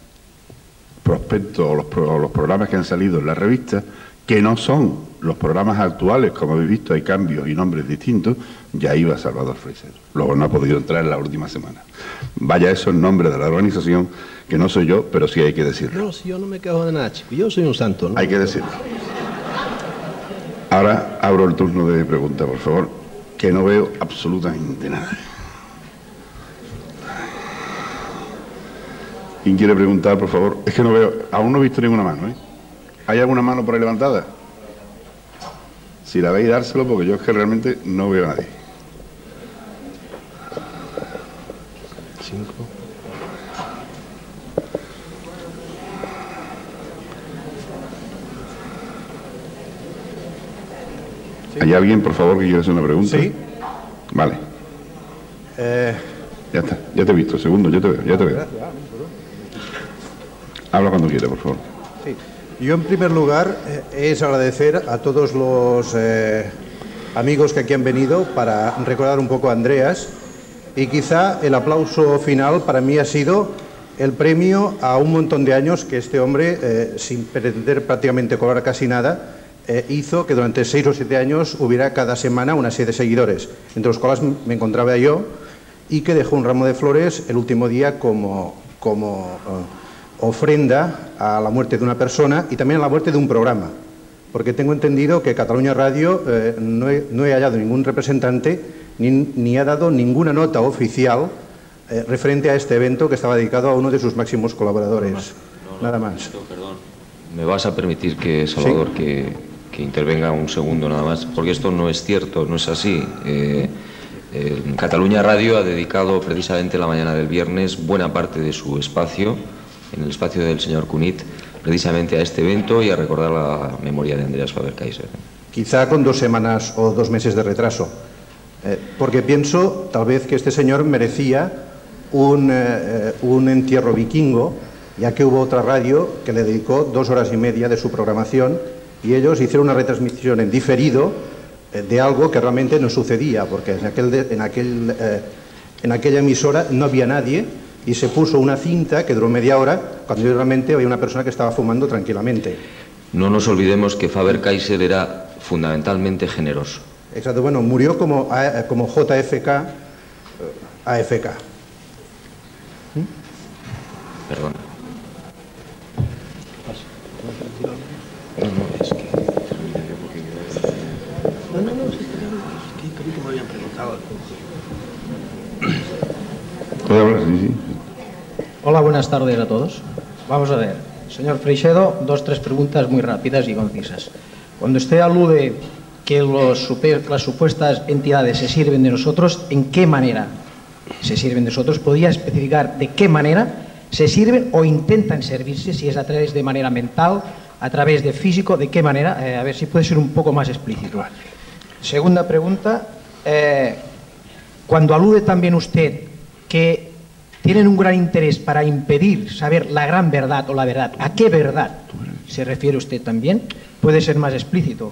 prospectos o los programas que han salido en la revista, que no son los programas actuales, como habéis visto, hay cambios y nombres distintos, ya iba Salvador Freixedo. Luego no ha podido entrar en la última semana. Vaya eso en nombre de la organización, que no soy yo, pero sí hay que decirlo. No, si yo no me quejo de nada, chico. Yo soy un santo, ¿no? Hay que decirlo. Ahora abro el turno de preguntas, por favor, que no veo absolutamente nada. ¿Quién quiere preguntar, por favor? Es que no veo, aún no he visto ninguna mano, ¿eh? ¿Hay alguna mano por ahí levantada? Si la veis, dárselo, porque yo es que realmente no veo a nadie. 5. ¿Hay alguien, por favor, que quiera hacer una pregunta? Sí. Vale. Ya está, ya te he visto. Segundo, yo te veo, ya te veo. Habla cuando quiera, por favor. Sí. Yo, en primer lugar, es agradecer a todos los amigos que aquí han venido para recordar un poco a Andreas, y quizá el aplauso final para mí ha sido el premio a un montón de años que este hombre, sin pretender prácticamente cobrar casi nada, hizo que durante 6 o 7 años hubiera cada semana una serie de seguidores, entre los cuales me encontraba yo, y que dejó un ramo de flores el último día como ofrenda a la muerte de una persona y también a la muerte de un programa, porque tengo entendido que Cataluña Radio no he hallado ningún representante ni ha dado ninguna nota oficial referente a este evento que estaba dedicado a uno de sus máximos colaboradores. Nada más. Perdón. ¿Me vas a permitir que, Salvador, sí, que intervenga un segundo nada más? Porque esto no es cierto, no es así. Cataluña Radio ha dedicado precisamente la mañana del viernes buena parte de su espacio, en el espacio del señor Cunit, precisamente a este evento y a recordar la memoria de Andreas Faber-Kaiser. Quizá con 2 semanas o 2 meses de retraso, porque pienso tal vez que este señor merecía un entierro vikingo, ya que hubo otra radio que le dedicó 2 horas y media de su programación y ellos hicieron una retransmisión en diferido de algo que realmente no sucedía, porque en aquella emisora no había nadie y se puso una cinta que duró media hora cuando realmente había una persona que estaba fumando tranquilamente. No nos olvidemos que Faber-Kaiser era fundamentalmente generoso. Exacto, bueno, murió como JFK, AFK. Perdón. Hola, buenas tardes a todos. Vamos a ver, señor Freixedo, 2 o 3 preguntas muy rápidas y concisas. Cuando usted alude que las supuestas entidades se sirven de nosotros, ¿en qué manera se sirven de nosotros? ¿Podría especificar de qué manera se sirven o intentan servirse? Si es a través de manera mental, a través de físico, ¿de qué manera? A ver si puede ser un poco más explícito. Segunda pregunta, cuando alude también usted que tienen un gran interés para impedir saber la gran verdad o la verdad, ¿a qué verdad se refiere usted también? Puede ser más explícito.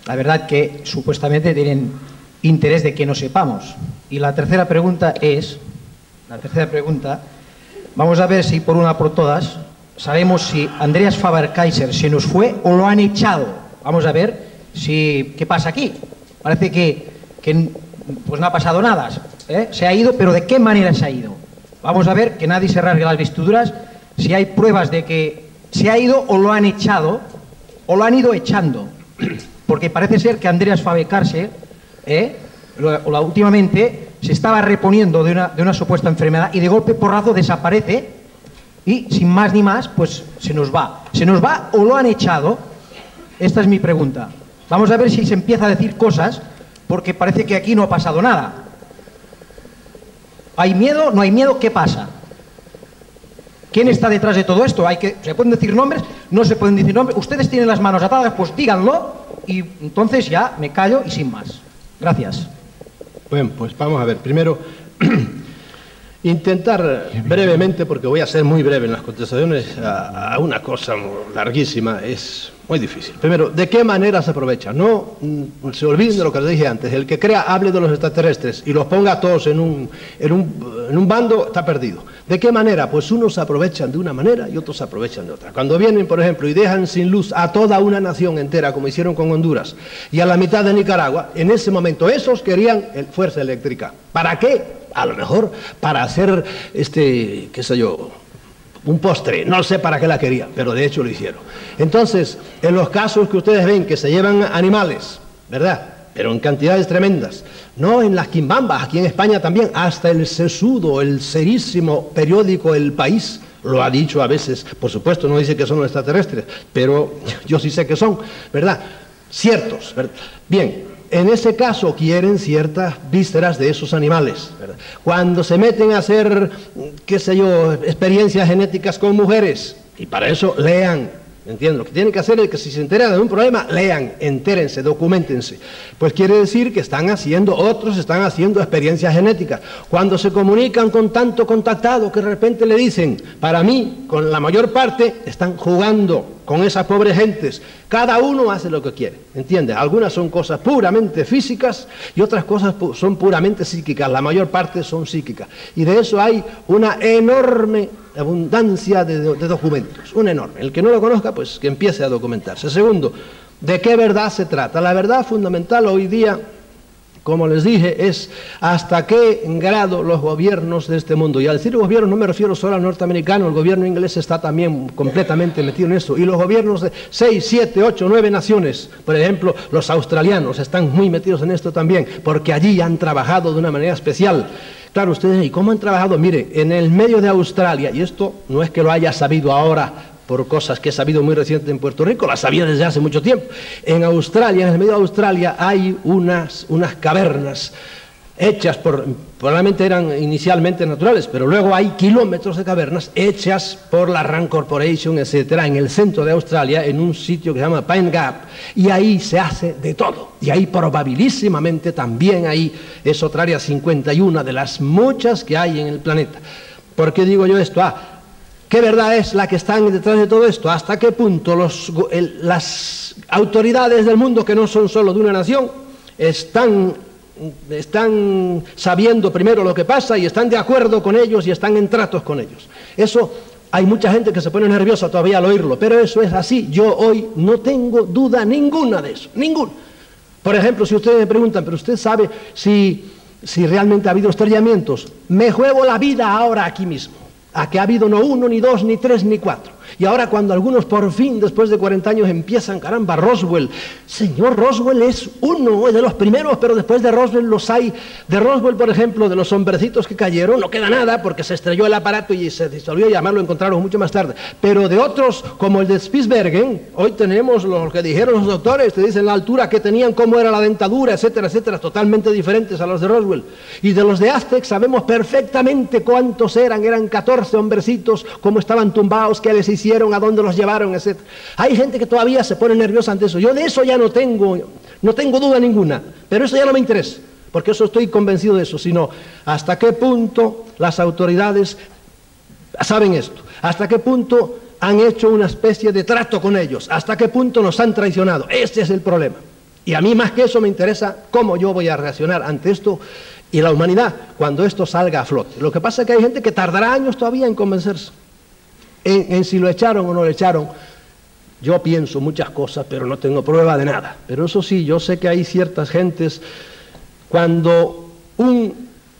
La verdad que supuestamente tienen interés de que no sepamos. Y la tercera pregunta es, vamos a ver si por una por todas sabemos si Andreas Faber-Kaiser se nos fue o lo han echado. Vamos a ver qué pasa aquí. Parece que pues no ha pasado nada, se ha ido, pero ¿de qué manera se ha ido? Vamos a ver, que nadie se rasgue las vestiduras, si hay pruebas de que se ha ido o lo han echado, o lo han ido echando. Porque parece ser que Andreas Faber-Kaiser, últimamente, se estaba reponiendo de una supuesta enfermedad y de golpe porrazo desaparece y, sin más ni más, pues se nos va. ¿Se nos va o lo han echado? Esta es mi pregunta. Vamos a ver si se empieza a decir cosas, porque parece que aquí no ha pasado nada. ¿Hay miedo? ¿No hay miedo? ¿Qué pasa? ¿Quién está detrás de todo esto? ¿Se pueden decir nombres? ¿No se pueden decir nombres? Ustedes tienen las manos atadas, pues díganlo y entonces ya me callo y sin más. Gracias. Bueno, pues vamos a ver. Primero, intentar brevemente, porque voy a ser muy breve en las contestaciones a una cosa larguísima, es muy difícil. Primero, ¿de qué manera se aprovecha? No se olviden de lo que les dije antes. El que crea hable de los extraterrestres y los ponga a todos en un bando, está perdido. ¿De qué manera? Pues unos se aprovechan de una manera y otros se aprovechan de otra. Cuando vienen, por ejemplo, y dejan sin luz a toda una nación entera, como hicieron con Honduras, y a la mitad de Nicaragua, en ese momento esos querían fuerza eléctrica. ¿Para qué? A lo mejor para hacer, qué sé yo, un postre. No sé para qué la querían, pero de hecho lo hicieron. Entonces, en los casos que ustedes ven que se llevan animales, ¿verdad?, pero en cantidades tremendas, no en las quimbambas, aquí en España también, hasta el sesudo, el serísimo periódico El País, lo ha dicho a veces, por supuesto no dice que son los extraterrestres, pero yo sí sé que son, ¿verdad?, ciertos, ¿verdad? Bien, en ese caso quieren ciertas vísceras de esos animales, ¿verdad? Cuando se meten a hacer, qué sé yo, experiencias genéticas con mujeres, y para eso lean. ¿Entienden? Lo que tienen que hacer es que si se enteran de un problema, lean, entérense, documentense. Pues quiere decir que otros están haciendo experiencias genéticas. Cuando se comunican con tanto contactado que de repente le dicen, para mí, con la mayor parte, están jugando con esas pobres gentes. Cada uno hace lo que quiere, ¿entiendes? Algunas son cosas puramente físicas y otras cosas son puramente psíquicas. La mayor parte son psíquicas. Y de eso hay una enorme abundancia de documentos, un enorme. El que no lo conozca, pues que empiece a documentarse. Segundo, ¿de qué verdad se trata? La verdad fundamental hoy día, como les dije, es hasta qué grado los gobiernos de este mundo, y al decir gobierno no me refiero solo al norteamericano, el gobierno inglés está también completamente metido en eso, y los gobiernos de 6, 7, 8, 9 naciones, por ejemplo, los australianos están muy metidos en esto también, porque allí han trabajado de una manera especial. Claro, ustedes, ¿y cómo han trabajado? Mire, en el medio de Australia, y esto no es que lo haya sabido ahora por cosas que he sabido muy reciente en Puerto Rico, las sabía desde hace mucho tiempo. En Australia, en el medio de Australia, hay unas cavernas hechas probablemente eran inicialmente naturales, pero luego hay kilómetros de cavernas hechas por la Rand Corporation, etcétera, en el centro de Australia, en un sitio que se llama Pine Gap, y ahí se hace de todo. Y ahí probabilísimamente también es otra área 51 de las muchas que hay en el planeta. ¿Por qué digo yo esto? ¿Qué verdad es la que están detrás de todo esto? ¿Hasta qué punto las autoridades del mundo, que no son solo de una nación, están sabiendo primero lo que pasa y están de acuerdo con ellos y están en tratos con ellos? Eso, hay mucha gente que se pone nerviosa todavía al oírlo, pero eso es así. Yo hoy no tengo duda ninguna de eso, ninguna. Por ejemplo, si ustedes me preguntan, ¿pero usted sabe si realmente ha habido estrellamientos? Me juego la vida ahora aquí mismo, a que ha habido no 1, ni 2, ni 3, ni 4. Y ahora cuando algunos por fin, después de 40 años, empiezan, caramba, Roswell. Señor, Roswell es de los primeros, pero después de Roswell los hay. De Roswell, por ejemplo, de los hombrecitos que cayeron, no queda nada porque se estrelló el aparato y se disolvió y además lo encontraron mucho más tarde. Pero de otros, como el de Spitsbergen, hoy tenemos lo que dijeron los doctores, te dicen la altura que tenían, cómo era la dentadura, etcétera, etcétera, totalmente diferentes a los de Roswell. Y de los de Aztec sabemos perfectamente cuántos eran 14 hombrecitos, cómo estaban tumbados, qué les hicieron, a dónde los llevaron, etc. Hay gente que todavía se pone nerviosa ante eso. Yo de eso ya no tengo duda ninguna, pero eso ya no me interesa, porque eso estoy convencido de eso, sino hasta qué punto las autoridades saben esto, hasta qué punto han hecho una especie de trato con ellos, hasta qué punto nos han traicionado. Este es el problema. Y a mí más que eso me interesa cómo yo voy a reaccionar ante esto y la humanidad cuando esto salga a flote. Lo que pasa es que hay gente que tardará años todavía en convencerse. En si lo echaron o no lo echaron. Yo pienso muchas cosas, pero no tengo prueba de nada. Pero eso sí, yo sé que hay ciertas gentes, cuando un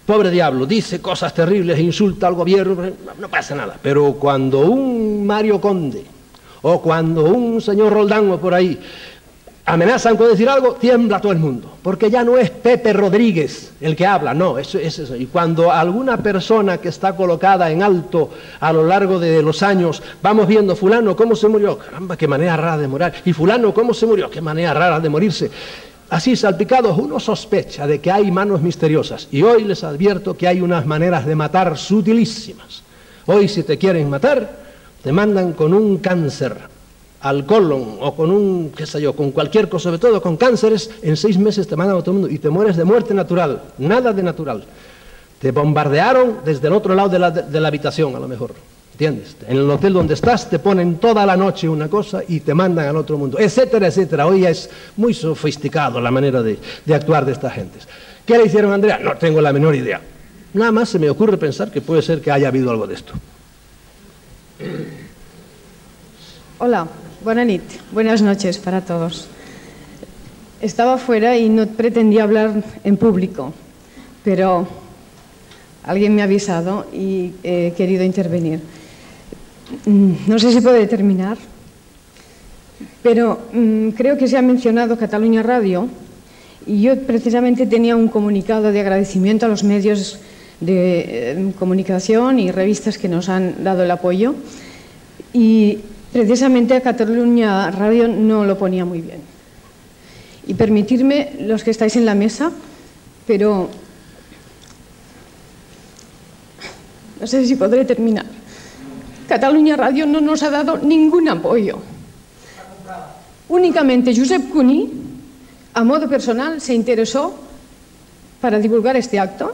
pobre diablo dice cosas terribles e insulta al gobierno, no pasa nada. Pero cuando un Mario Conde o cuando un señor Roldán o por ahí amenazan con decir algo, tiembla todo el mundo, porque ya no es Pepe Rodríguez el que habla, no, es eso. Y cuando alguna persona que está colocada en alto a lo largo de los años, vamos viendo, fulano, ¿cómo se murió? Caramba, qué manera rara de morir. Y fulano, ¿cómo se murió? Qué manera rara de morirse. Así, salpicados, uno sospecha de que hay manos misteriosas. Y hoy les advierto que hay unas maneras de matar sutilísimas. Hoy, si te quieren matar, te mandan con un cáncer al colon o con un, qué sé yo, con cualquier cosa, sobre todo con cánceres, en 6 meses te mandan a todo el mundo y te mueres de muerte natural, nada de natural. Te bombardearon desde el otro lado de la habitación, a lo mejor, ¿entiendes? En el hotel donde estás te ponen toda la noche una cosa y te mandan al otro mundo, etcétera, etcétera. Hoy es muy sofisticado la manera de actuar de estas gentes. ¿Qué le hicieron a Andrea? No tengo la menor idea. Nada más se me ocurre pensar que puede ser que haya habido algo de esto. Hola, buenas noches para todos. Estaba fuera y no pretendía hablar en público, pero alguien me ha avisado y he querido intervenir. No sé si puede terminar, pero creo que se ha mencionado Catalunya Radio y yo precisamente tenía un comunicado de agradecimiento a los medios de comunicación y revistas que nos han dado el apoyo y precisamente a Catalunya Radio no lo ponía muy bien. Y permitirme, los que estáis en la mesa, pero no sé si podré terminar. Catalunya Radio no nos ha dado ningún apoyo. Únicamente Josep Cuní, a modo personal, se interesó para divulgar este acto.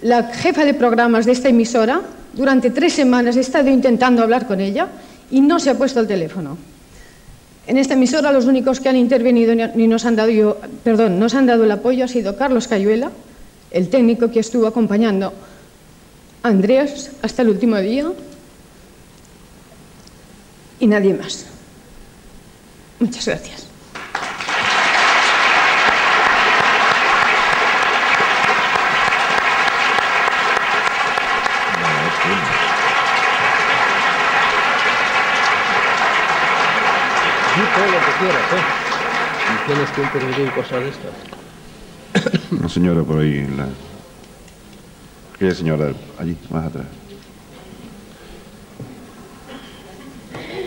La jefa de programas de esta emisora, durante 3 semanas he estado intentando hablar con ella y no se ha puesto el teléfono. En esta emisora los únicos que han intervenido y nos han dado el apoyo ha sido Carlos Cayuela, el técnico que estuvo acompañando a Andreas hasta el último día, y nadie más. Muchas gracias. Todo lo que quieras, ¿eh? Y tienes que intervenir en cosas de estas. Una señora por ahí, aquella señora allí, más atrás.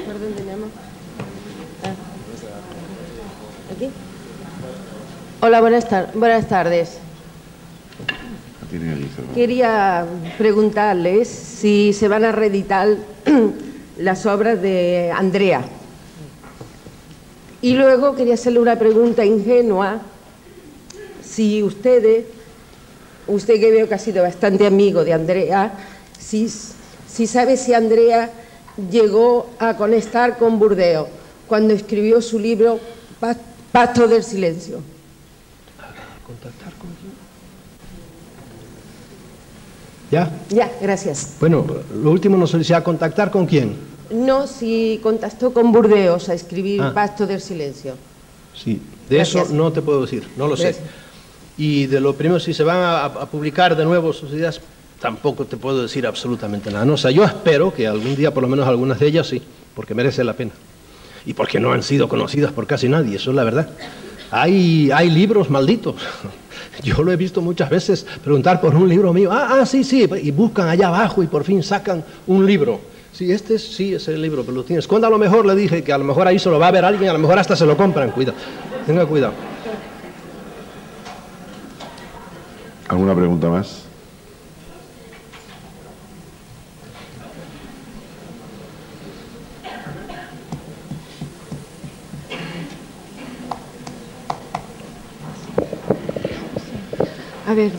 ¿Por dónde tenemos? ¿Aquí? Hola, buenas tardes. La tienen allí, seguro. Quería preguntarles si se van a reeditar las obras de Andrea. Y luego quería hacerle una pregunta ingenua, si usted que veo que ha sido bastante amigo de Andrea, si sabe si Andrea llegó a conectar con Burdeos cuando escribió su libro Pacto del Silencio. ¿Contactar con quién? ¿Ya? Ya, gracias. Bueno, lo último no sé si a contactar con quién. No, si contactó con Burdeos a escribir Pacto del Silencio. Sí, de Gracias. eso no te puedo decir, no lo sé. Y de lo primero, si se van a publicar de nuevo sus ideas, tampoco te puedo decir absolutamente nada. No, o sea, yo espero que algún día, por lo menos algunas de ellas, sí, porque merece la pena. Y porque no han sido conocidas por casi nadie, eso es la verdad. Hay libros malditos. Yo lo he visto muchas veces preguntar por un libro mío. Sí, y buscan allá abajo y por fin sacan un libro. Sí, sí es el libro, pero lo tienes. Cuando a lo mejor le dije que a lo mejor ahí se lo va a ver alguien, a lo mejor hasta se lo compran. Cuidado, tenga cuidado. ¿Alguna pregunta más? A ver,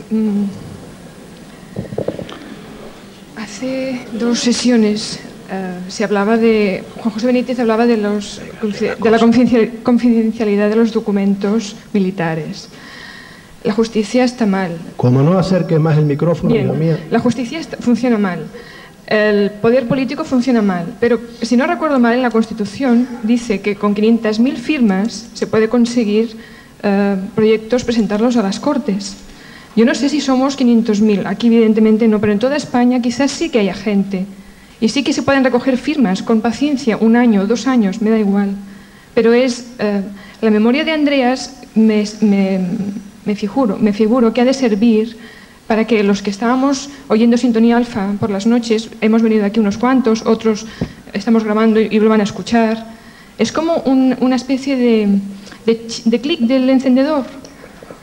hace 2 sesiones Juan José Benítez hablaba de la confidencialidad de los documentos militares. La justicia está mal. Como no acerques más el micrófono, Bien, la mía. La justicia funciona mal. El poder político funciona mal. Pero, si no recuerdo mal, en la Constitución dice que con 500.000 firmas se puede conseguir proyectos, presentarlos a las Cortes. Yo no sé si somos 500.000, aquí evidentemente no, pero en toda España quizás sí que haya gente. Y sí que se pueden recoger firmas con paciencia, 1 año, 2 años, me da igual. Pero la memoria de Andreas me figuro que ha de servir para que los que estábamos oyendo Sintonía Alfa por las noches, hemos venido aquí unos cuantos, otros estamos grabando y lo van a escuchar. Es como una especie de clic del encendedor.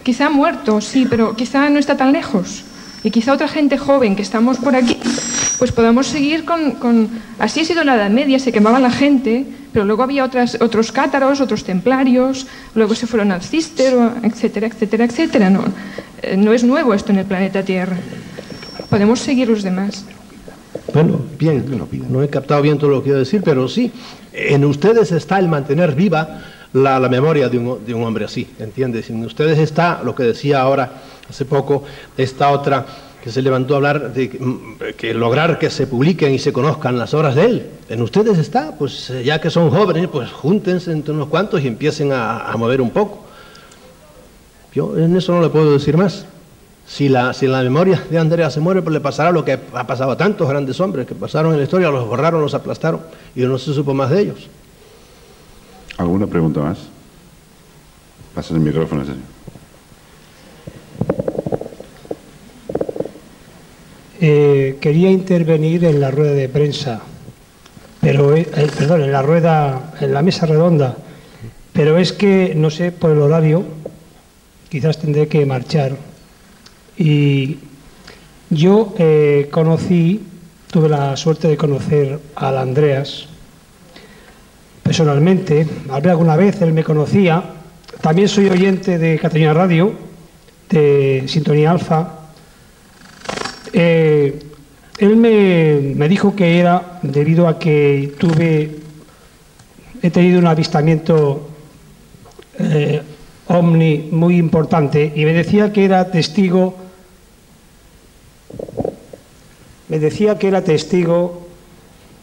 Quizá ha muerto, sí, pero quizá no está tan lejos. Y quizá otra gente joven que estamos por aquí pues podamos seguir con... Así ha sido en la Edad Media, se quemaba la gente, pero luego había otros cátaros, otros templarios, luego se fueron al Císter, etcétera, etcétera, etcétera. No es nuevo esto en el planeta Tierra. Podemos seguir los demás. Bueno, bien, no he captado bien todo lo que quiero decir, pero sí, en ustedes está el mantener viva la memoria de un hombre así, ¿entiendes? En ustedes está lo que decía ahora, hace poco, esta otra que se levantó a hablar de que lograr que se publiquen y se conozcan las obras de él. En ustedes está, pues ya que son jóvenes, pues júntense entre unos cuantos y empiecen a mover un poco. Yo en eso no le puedo decir más. Si la memoria de Andrea se muere, pues le pasará lo que ha pasado a tantos grandes hombres que pasaron en la historia, los borraron, los aplastaron y no se supo más de ellos. ¿Alguna pregunta más? Pasa el micrófono, señor. Quería intervenir en la rueda de prensa, pero perdón, en la mesa redonda, pero es que no sé por el horario, quizás tendré que marchar. Y yo tuve la suerte de conocer al Andreas personalmente, hablé alguna vez, él me conocía. También soy oyente de Catalunya Radio, de Sintonía Alfa. Él me dijo que era debido a que he tenido un avistamiento ovni muy importante y me decía que era testigo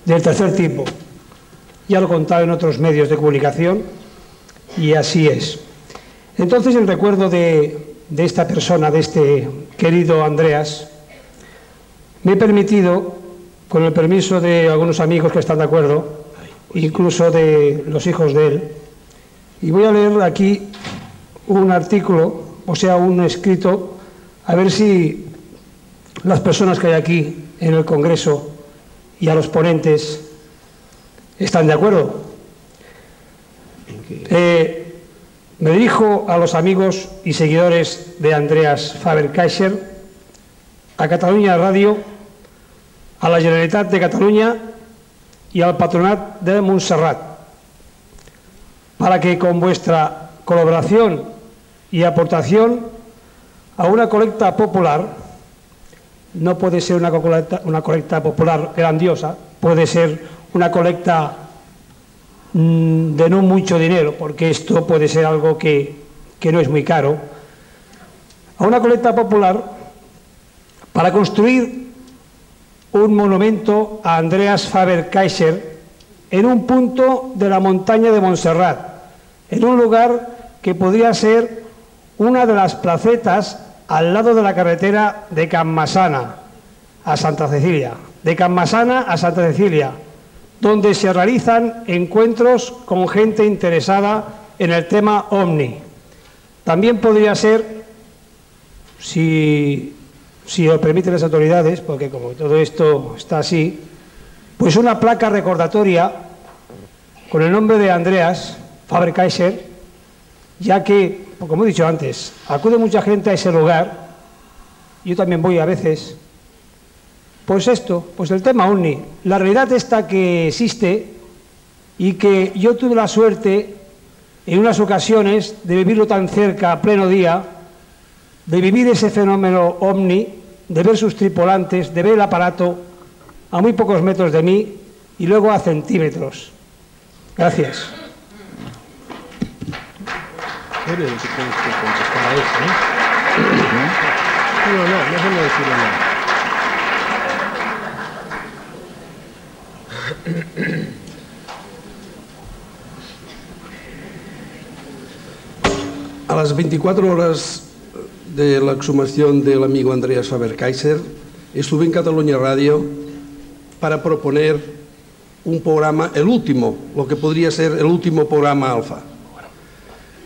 del tercer tipo. Ya lo he contado en otros medios de comunicación y así es. Entonces, en recuerdo de esta persona, de este querido Andreas, me he permitido, con el permiso de algunos amigos que están de acuerdo, incluso de los hijos de él, y voy a leer aquí un artículo, o sea, un escrito, a ver si las personas que hay aquí en el Congreso y a los ponentes están de acuerdo. Me dirijo a los amigos y seguidores de Andreas Faber-Kaiser, a Catalunya Radio, a la Generalitat de Catalunya y al Patronat de Montserrat, para que con vuestra colaboración y aportación a una colecta popular, no puede ser una colecta popular grandiosa, puede ser una colecta de no mucho dinero, porque esto puede ser algo que no es muy caro, a una colecta popular para construir un monumento a Andreas Faber-Kaiser en un punto de la montaña de Montserrat, en un lugar que podría ser una de las placetas al lado de la carretera de Can Massana a Santa Cecilia, donde se realizan encuentros con gente interesada en el tema OVNI. También podría ser, si lo permiten las autoridades, porque como todo esto está así, pues una placa recordatoria con el nombre de Andreas Faber-Kaiser, ya que, como he dicho antes, acude mucha gente a ese lugar, yo también voy a veces. Pues el tema OVNI, la realidad esta que existe y que yo tuve la suerte en unas ocasiones de vivirlo tan cerca a pleno día, de vivir ese fenómeno OVNI, de ver sus tripulantes, de ver el aparato a muy pocos metros de mí y luego a centímetros. Gracias. No déjame decirlo nada. A las 24 horas de la exhumación del amigo Andreas Faber-Kaiser, estuve en Catalunya Radio para proponer un programa, el último, lo que podría ser el último programa Alfa.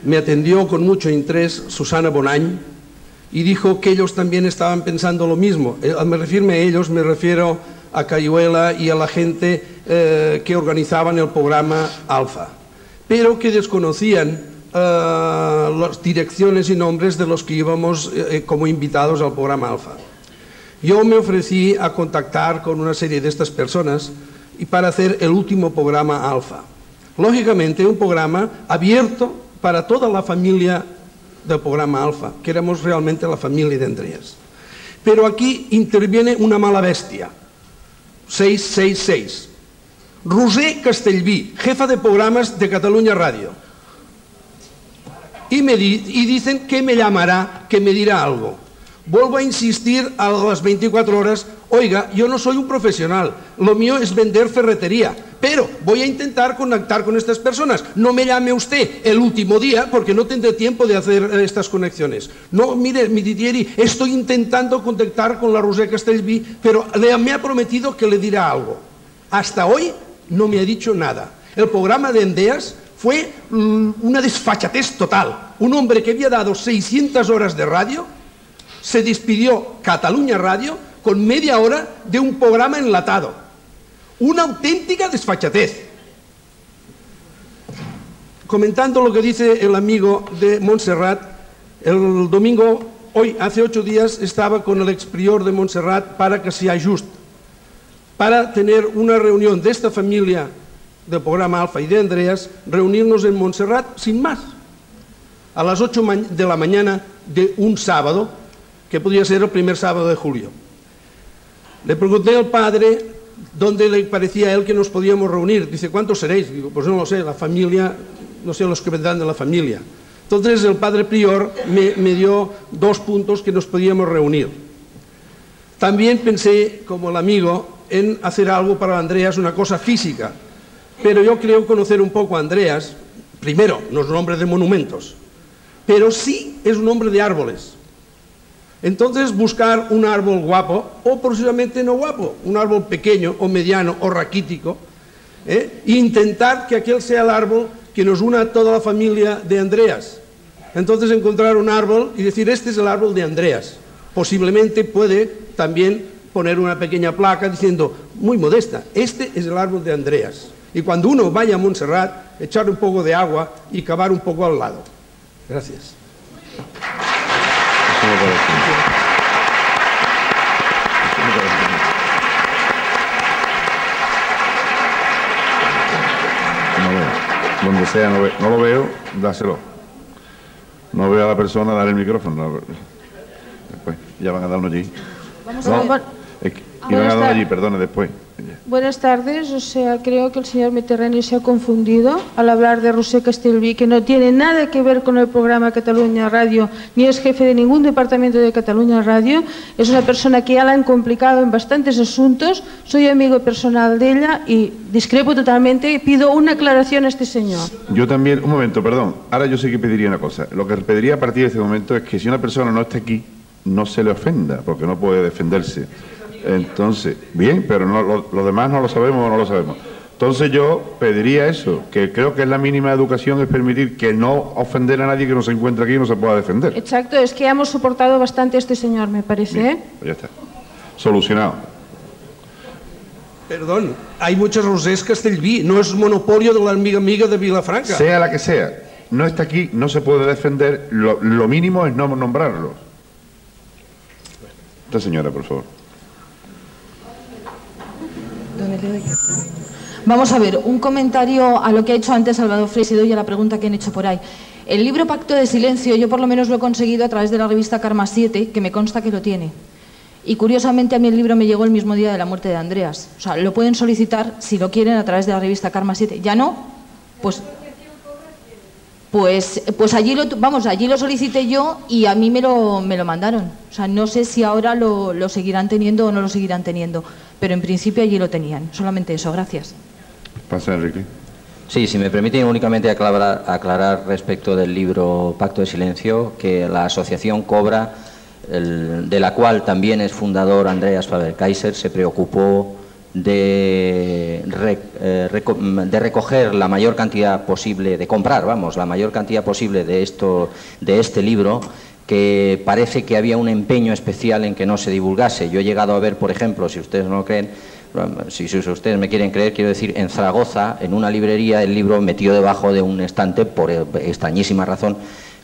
Me atendió con mucho interés Susana Bonany y dijo que ellos también estaban pensando lo mismo. Al referirme a ellos, me refiero a Cayuela y a la gente que organizaban el programa Alfa, pero que desconocían las direcciones y nombres de los que íbamos como invitados al programa Alfa. yo me ofrecí a contactar con una serie de estas personas y para hacer el último programa Alfa. Lógicamente, un programa abierto para toda la familia del programa Alfa, que éramos realmente la familia de Andreas. Pero aquí interviene una mala bestia. 666. Roser Castellví, jefa de programas de Cataluña Radio. Y dicen que me llamará, que me dirá algo. Vuelvo a insistir a las 24 horas, oiga, yo no soy un profesional, lo mío es vender ferretería, pero voy a intentar conectar con estas personas. No me llame usted el último día porque no tendré tiempo de hacer estas conexiones. No, mire, mi Didieri, estoy intentando contactar con la Roser Castellví, pero me ha prometido que le dirá algo. Hasta hoy no me ha dicho nada. El programa de Endeas fue una desfachatez total. Un hombre que había dado 600 horas de radio se despidió Cataluña Radio con media hora de un programa enlatado. Una auténtica desfachatez. Comentando lo que dice el amigo de Montserrat, el domingo, hoy, hace 8 días, estaba con el exprior de Montserrat para que sea just, para tener una reunión de esta familia del programa Alfa y de Andreas, reunirnos en Montserrat sin más, a las 8 de la mañana de un sábado, que podía ser el primer sábado de julio. Le pregunté al padre dónde le parecía a él que nos podíamos reunir. Dice, ¿cuántos seréis? Digo, pues no lo sé, la familia, no sé los que vendrán de la familia. Entonces el padre prior me dio 2 puntos que nos podíamos reunir. También pensé, como el amigo, en hacer algo para Andreas, una cosa física. Pero yo creo conocer un poco a Andreas. Primero, no es un hombre de monumentos, pero sí es un hombre de árboles. Entonces buscar un árbol guapo, o posiblemente no guapo, un árbol pequeño o mediano o raquítico, e intentar que aquel sea el árbol que nos una a toda la familia de Andreas. Entonces encontrar un árbol y decir, este es el árbol de Andreas. Posiblemente puede también poner una pequeña placa diciendo, muy modesta, este es el árbol de Andreas. Y cuando uno vaya a Montserrat, echar un poco de agua y cavar un poco al lado. Gracias. Donde sea, no lo veo, dáselo. No veo a la persona dar el micrófono. Después, ya van a darlo allí. Vamos a ver. Iban a darlo allí, perdone, después. Buenas tardes, o sea, creo que el señor Mediterráneo se ha confundido al hablar de Roser Castellví, que no tiene nada que ver con el programa Cataluña Radio, ni es jefe de ningún departamento de Cataluña Radio. Es una persona que ya la han complicado en bastantes asuntos. Soy amigo personal de ella y discrepo totalmente y pido una aclaración a este señor. Yo también, un momento, perdón. Ahora yo sé que pediría una cosa. Lo que pediría a partir de este momento es que si una persona no está aquí, no se le ofenda, porque no puede defenderse. Entonces, bien, pero no, lo demás no lo sabemos o no lo sabemos. Entonces yo pediría eso, que creo que es la mínima educación, es permitir que no ofender a nadie que no se encuentre aquí y no se pueda defender. Exacto, es que hemos soportado bastante a este señor, me parece. Bien, pues ya está. Solucionado. Perdón, hay muchas Rosers Castellví, no es monopolio de la amiga de Vilafranca. Sea la que sea, no está aquí, no se puede defender, lo mínimo es no nombrarlo. Esta señora, por favor. Vamos a ver, un comentario a lo que ha hecho antes Salvador Freixedo y a la pregunta que han hecho por ahí. El libro Pacto de Silencio yo por lo menos lo he conseguido a través de la revista Karma 7, que me consta que lo tiene. Y curiosamente a mí el libro me llegó el mismo día de la muerte de Andreas. O sea, lo pueden solicitar si lo quieren a través de la revista Karma 7. ¿Ya no? Pues allí lo solicité yo y a mí me lo mandaron. O sea, no sé si ahora lo seguirán teniendo o no lo seguirán teniendo, pero en principio allí lo tenían. Solamente eso, gracias. Pasa, Enrique. Sí, si me permiten únicamente aclarar respecto del libro Pacto de Silencio, que la asociación Cobra, de la cual también es fundador Andreas Faber-Kaiser, se preocupó de recoger la mayor cantidad posible, de comprar, la mayor cantidad posible de este libro, que parece que había un empeño especial en que no se divulgase. Yo he llegado a ver, por ejemplo, si ustedes no lo creen, si ustedes me quieren creer, quiero decir, en Zaragoza, en una librería, el libro metido debajo de un estante, por extrañísima razón,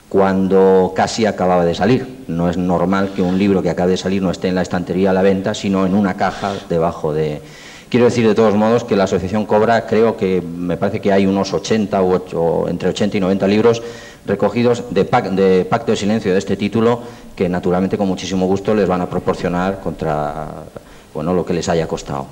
cuando casi acababa de salir. No es normal que un libro que acabe de salir no esté en la estantería a la venta, sino en una caja debajo de... Quiero decir de todos modos que la asociación Cobra, creo que me parece que hay unos 80 o entre 80 y 90 libros recogidos de Pacto de Silencio de este título, que naturalmente con muchísimo gusto les van a proporcionar contra, bueno, lo que les haya costado.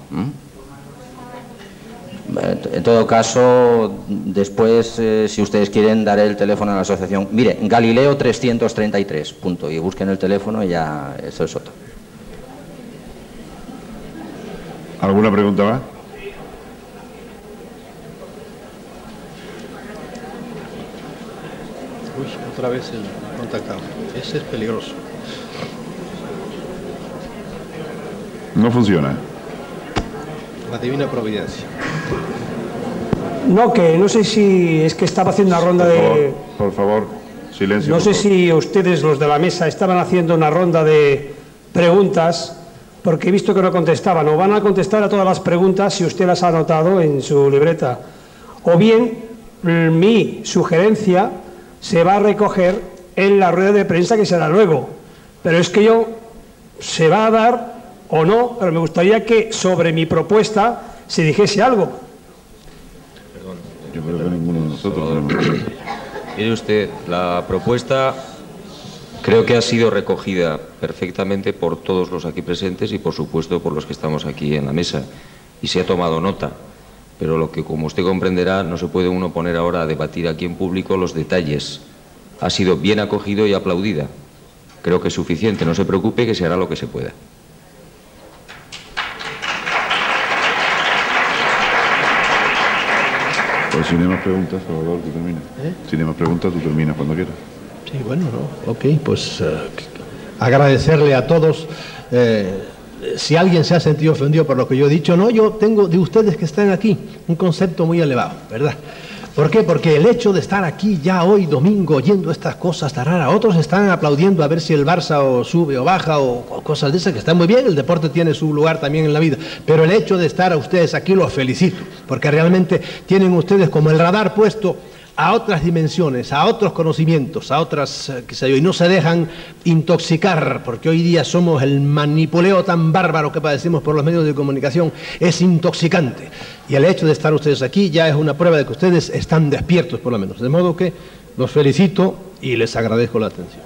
En todo caso, después, si ustedes quieren, daré el teléfono a la asociación. Mire, Galileo 333, punto, y busquen el teléfono y ya, eso es otro. ¿Alguna pregunta más? Uy, otra vez el contactado. Ese es peligroso. No funciona. La divina providencia. No, que no sé si es que estaba haciendo una ronda Por favor, silencio. No sé si ustedes, los de la mesa, estaban haciendo una ronda de preguntas, porque he visto que no contestaban, o van a contestar a todas las preguntas si usted las ha anotado en su libreta, o bien mi sugerencia se va a recoger en la rueda de prensa que será luego, pero es que se va a dar o no, pero me gustaría que sobre mi propuesta se dijese algo. Perdón. Yo creo que ninguno de nosotros. Mire usted, la propuesta creo que ha sido recogida perfectamente por todos los aquí presentes y por supuesto por los que estamos aquí en la mesa, y se ha tomado nota, pero lo que, como usted comprenderá, no se puede uno poner ahora a debatir aquí en público los detalles. Ha sido bien acogido y aplaudida. Creo que es suficiente, no se preocupe, que se hará lo que se pueda. Pues si no hay más preguntas, Salvador, tú terminas. Si no hay más preguntas, tú terminas cuando quieras. Sí, bueno, ¿no? Ok, pues agradecerle a todos. Si alguien se ha sentido ofendido por lo que yo he dicho, no, yo tengo de ustedes que están aquí un concepto muy elevado, ¿verdad? ¿Por qué? Porque el hecho de estar aquí ya hoy domingo oyendo estas cosas tan raras, otros están aplaudiendo a ver si el Barça o sube o baja o cosas de esas, que están muy bien, el deporte tiene su lugar también en la vida, pero el hecho de estar a ustedes aquí los felicito, porque realmente tienen ustedes como el radar puesto a otras dimensiones, a otros conocimientos, a otras, qué sé yo, y no se dejan intoxicar, porque hoy día somos el manipuleo tan bárbaro que padecemos por los medios de comunicación, es intoxicante. Y el hecho de estar ustedes aquí ya es una prueba de que ustedes están despiertos, por lo menos. De modo que los felicito y les agradezco la atención.